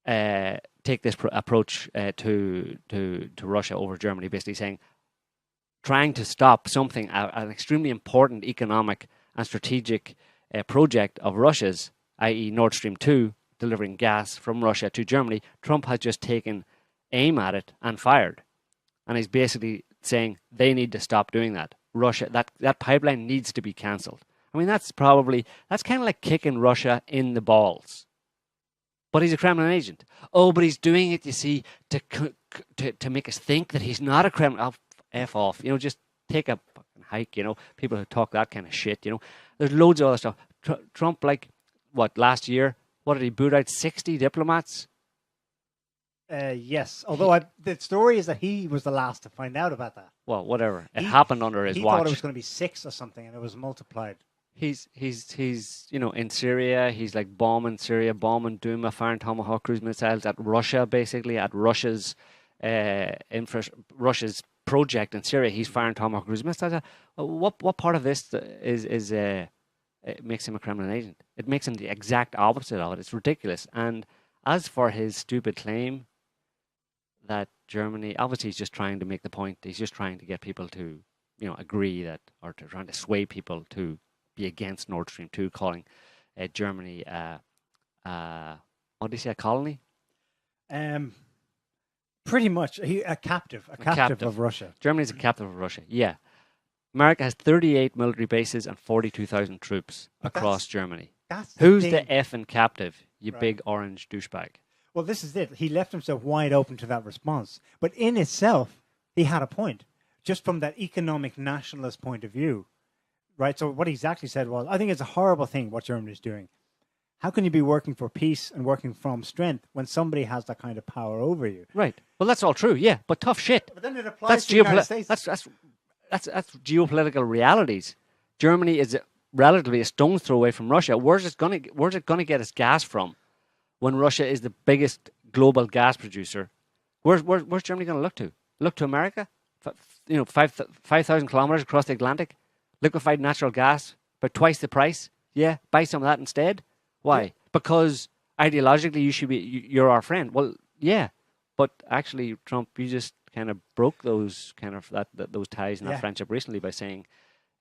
take this approach to Russia over Germany, basically trying to stop something, an extremely important economic and strategic project of Russia's, i.e. Nord Stream 2, delivering gas from Russia to Germany. Trump has just taken aim at it and fired. And he's basically saying they need to stop doing that. Russia, that pipeline needs to be cancelled. I mean, that's kind of like kicking Russia in the balls. But he's a Kremlin agent. Oh, but he's doing it, you see, to make us think that he's not a Kremlin. Oh, F off. Just take a fucking hike, People who talk that kind of shit, There's loads of other stuff. Trump, last year, what did he boot out? 60 diplomats? Yes. Although the story is that he was the last to find out about that. Well, whatever. It happened under his watch. He thought it was going to be 6 or something, and it was multiplied. He's in Syria. He's bombing Syria, bombing Duma, firing Tomahawk cruise missiles at Russia, basically at Russia's Russia's project in Syria. He's firing Tomahawk cruise missiles. What part of this is it makes him a Kremlin agent? It makes him the exact opposite of it. It's ridiculous. And as for his stupid claim that Germany, obviously he's just trying to make the point. He's just trying to get people to, agree that, or to trying to sway people to be against Nord Stream 2, calling Germany, what did he say, a colony? Pretty much a captive of Russia. Germany's a captive of Russia. Yeah, America has 38 military bases and 42,000 troops across Germany. Who's the effing captive? You big orange douchebag. Well, this is it. He left himself wide open to that response. But in itself, he had a point, just from that economic nationalist point of view. Right? So what he exactly said was, I think it's a horrible thing what Germany is doing. How can you be working for peace and working from strength when somebody has that kind of power over you? Right. Well, that's all true. Yeah, but tough shit. But then it applies That's to the United States. That's geopolitical realities. Germany is relatively a stone's throw away from Russia. Where's it gonna get its gas from when Russia is the biggest global gas producer? Where's Germany going to look to? Look to America? 5,000 kilometers across the Atlantic, liquefied natural gas, about twice the price. Yeah, buy some of that instead. Why? Yeah. Because ideologically you're our friend. Well, yeah, but actually, Trump, you just kind of broke those those ties and that friendship recently by saying,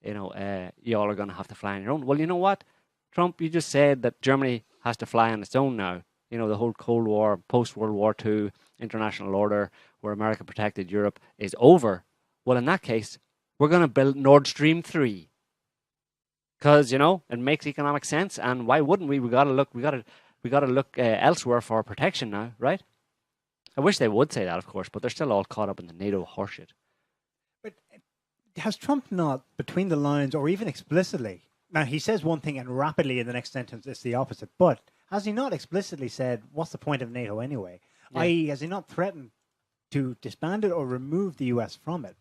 y'all are going to have to fly on your own. Well, you know what, Trump, you just said that Germany has to fly on its own now. The whole Cold War, post-World War II, international order, where America protected Europe is over. Well, in that case, we're going to build Nord Stream 3. Because, it makes economic sense. And why wouldn't we? We got to look elsewhere for protection now, right? I wish they would say that, of course, but they're still all caught up in the NATO horseshit. But has Trump not, between the lines or even explicitly, now he says one thing and rapidly in the next sentence it's the opposite, but has he not explicitly said, what's the point of NATO anyway? Yeah. I.e., has he not threatened to disband it or remove the US from it?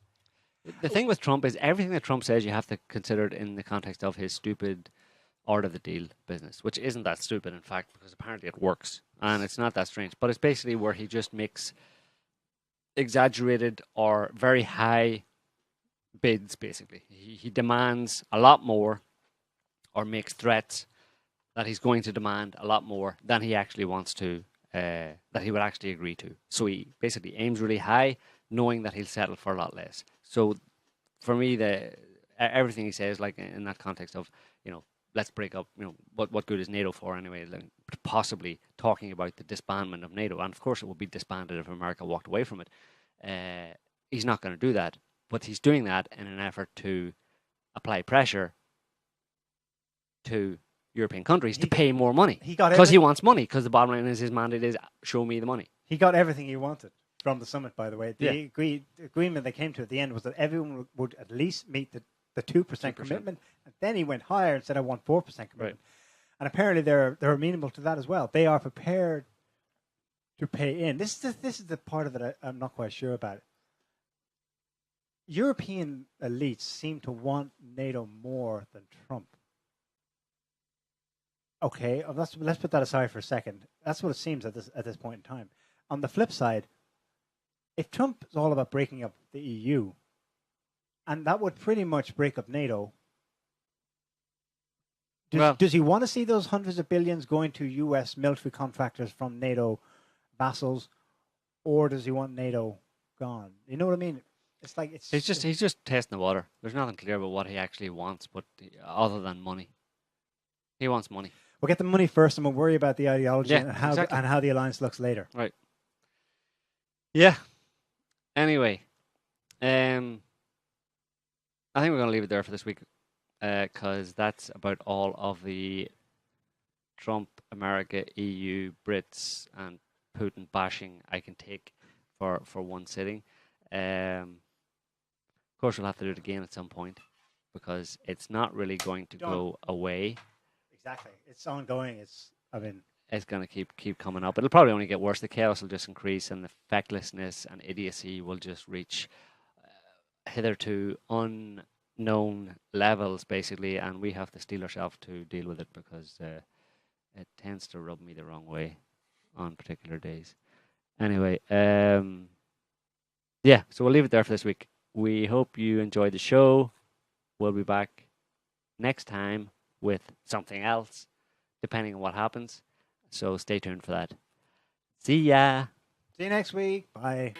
The thing with Trump is everything that Trump says you have to consider it in the context of his stupid art of the deal business, which isn't that stupid, in fact, because apparently it works. And it's not that strange. But it's basically where he just makes exaggerated or very high bids, basically. He demands a lot more or makes threats that he's going to demand a lot more than he actually wants to, that he would actually agree to. So he basically aims really high, knowing that he'll settle for a lot less. So for me, everything he says, like in that context of, let's break up, what good is NATO for anyway? Like possibly talking about the disbandment of NATO. And of course it would be disbanded if America walked away from it. He's not going to do that. But he's doing that in an effort to apply pressure to European countries to pay more money. Because he wants money. Because the bottom line is his mandate is show me the money. He got everything he wanted from the summit, by the way. The agreement they came to at the end was that everyone would at least meet the 2% commitment. And then he went higher and said, I want 4% commitment. Right. And apparently they're amenable to that as well. They are prepared to pay in. This is the part of it I'm not quite sure about. European elites seem to want NATO more than Trump. Okay, let's put that aside for a second. That's what it seems at this point in time. On the flip side, if Trump is all about breaking up the EU, and that would pretty much break up NATO, does he want to see those hundreds of billions going to US military contractors from NATO vassals, or does he want NATO gone? You know what I mean? It's like he's just testing the water. There's nothing clear about what he actually wants, but other than money, he wants money. We'll get the money first, and we'll worry about the ideology and how the alliance looks later. Right. Yeah. Anyway, I think we're going to leave it there for this week, because that's about all of the Trump, America, EU, Brits, and Putin bashing I can take for one sitting. Of course, we'll have to do it again at some point, because it's not really going to go away. Exactly. It's ongoing. It's going to keep coming up. It'll probably only get worse. The chaos will just increase, and the fecklessness and idiocy will just reach hitherto unknown levels, basically, and we have to steel ourselves to deal with it, because it tends to rub me the wrong way on particular days. Anyway, so we'll leave it there for this week. We hope you enjoyed the show. We'll be back next time with something else, depending on what happens. So stay tuned for that. See ya. See you next week. Bye.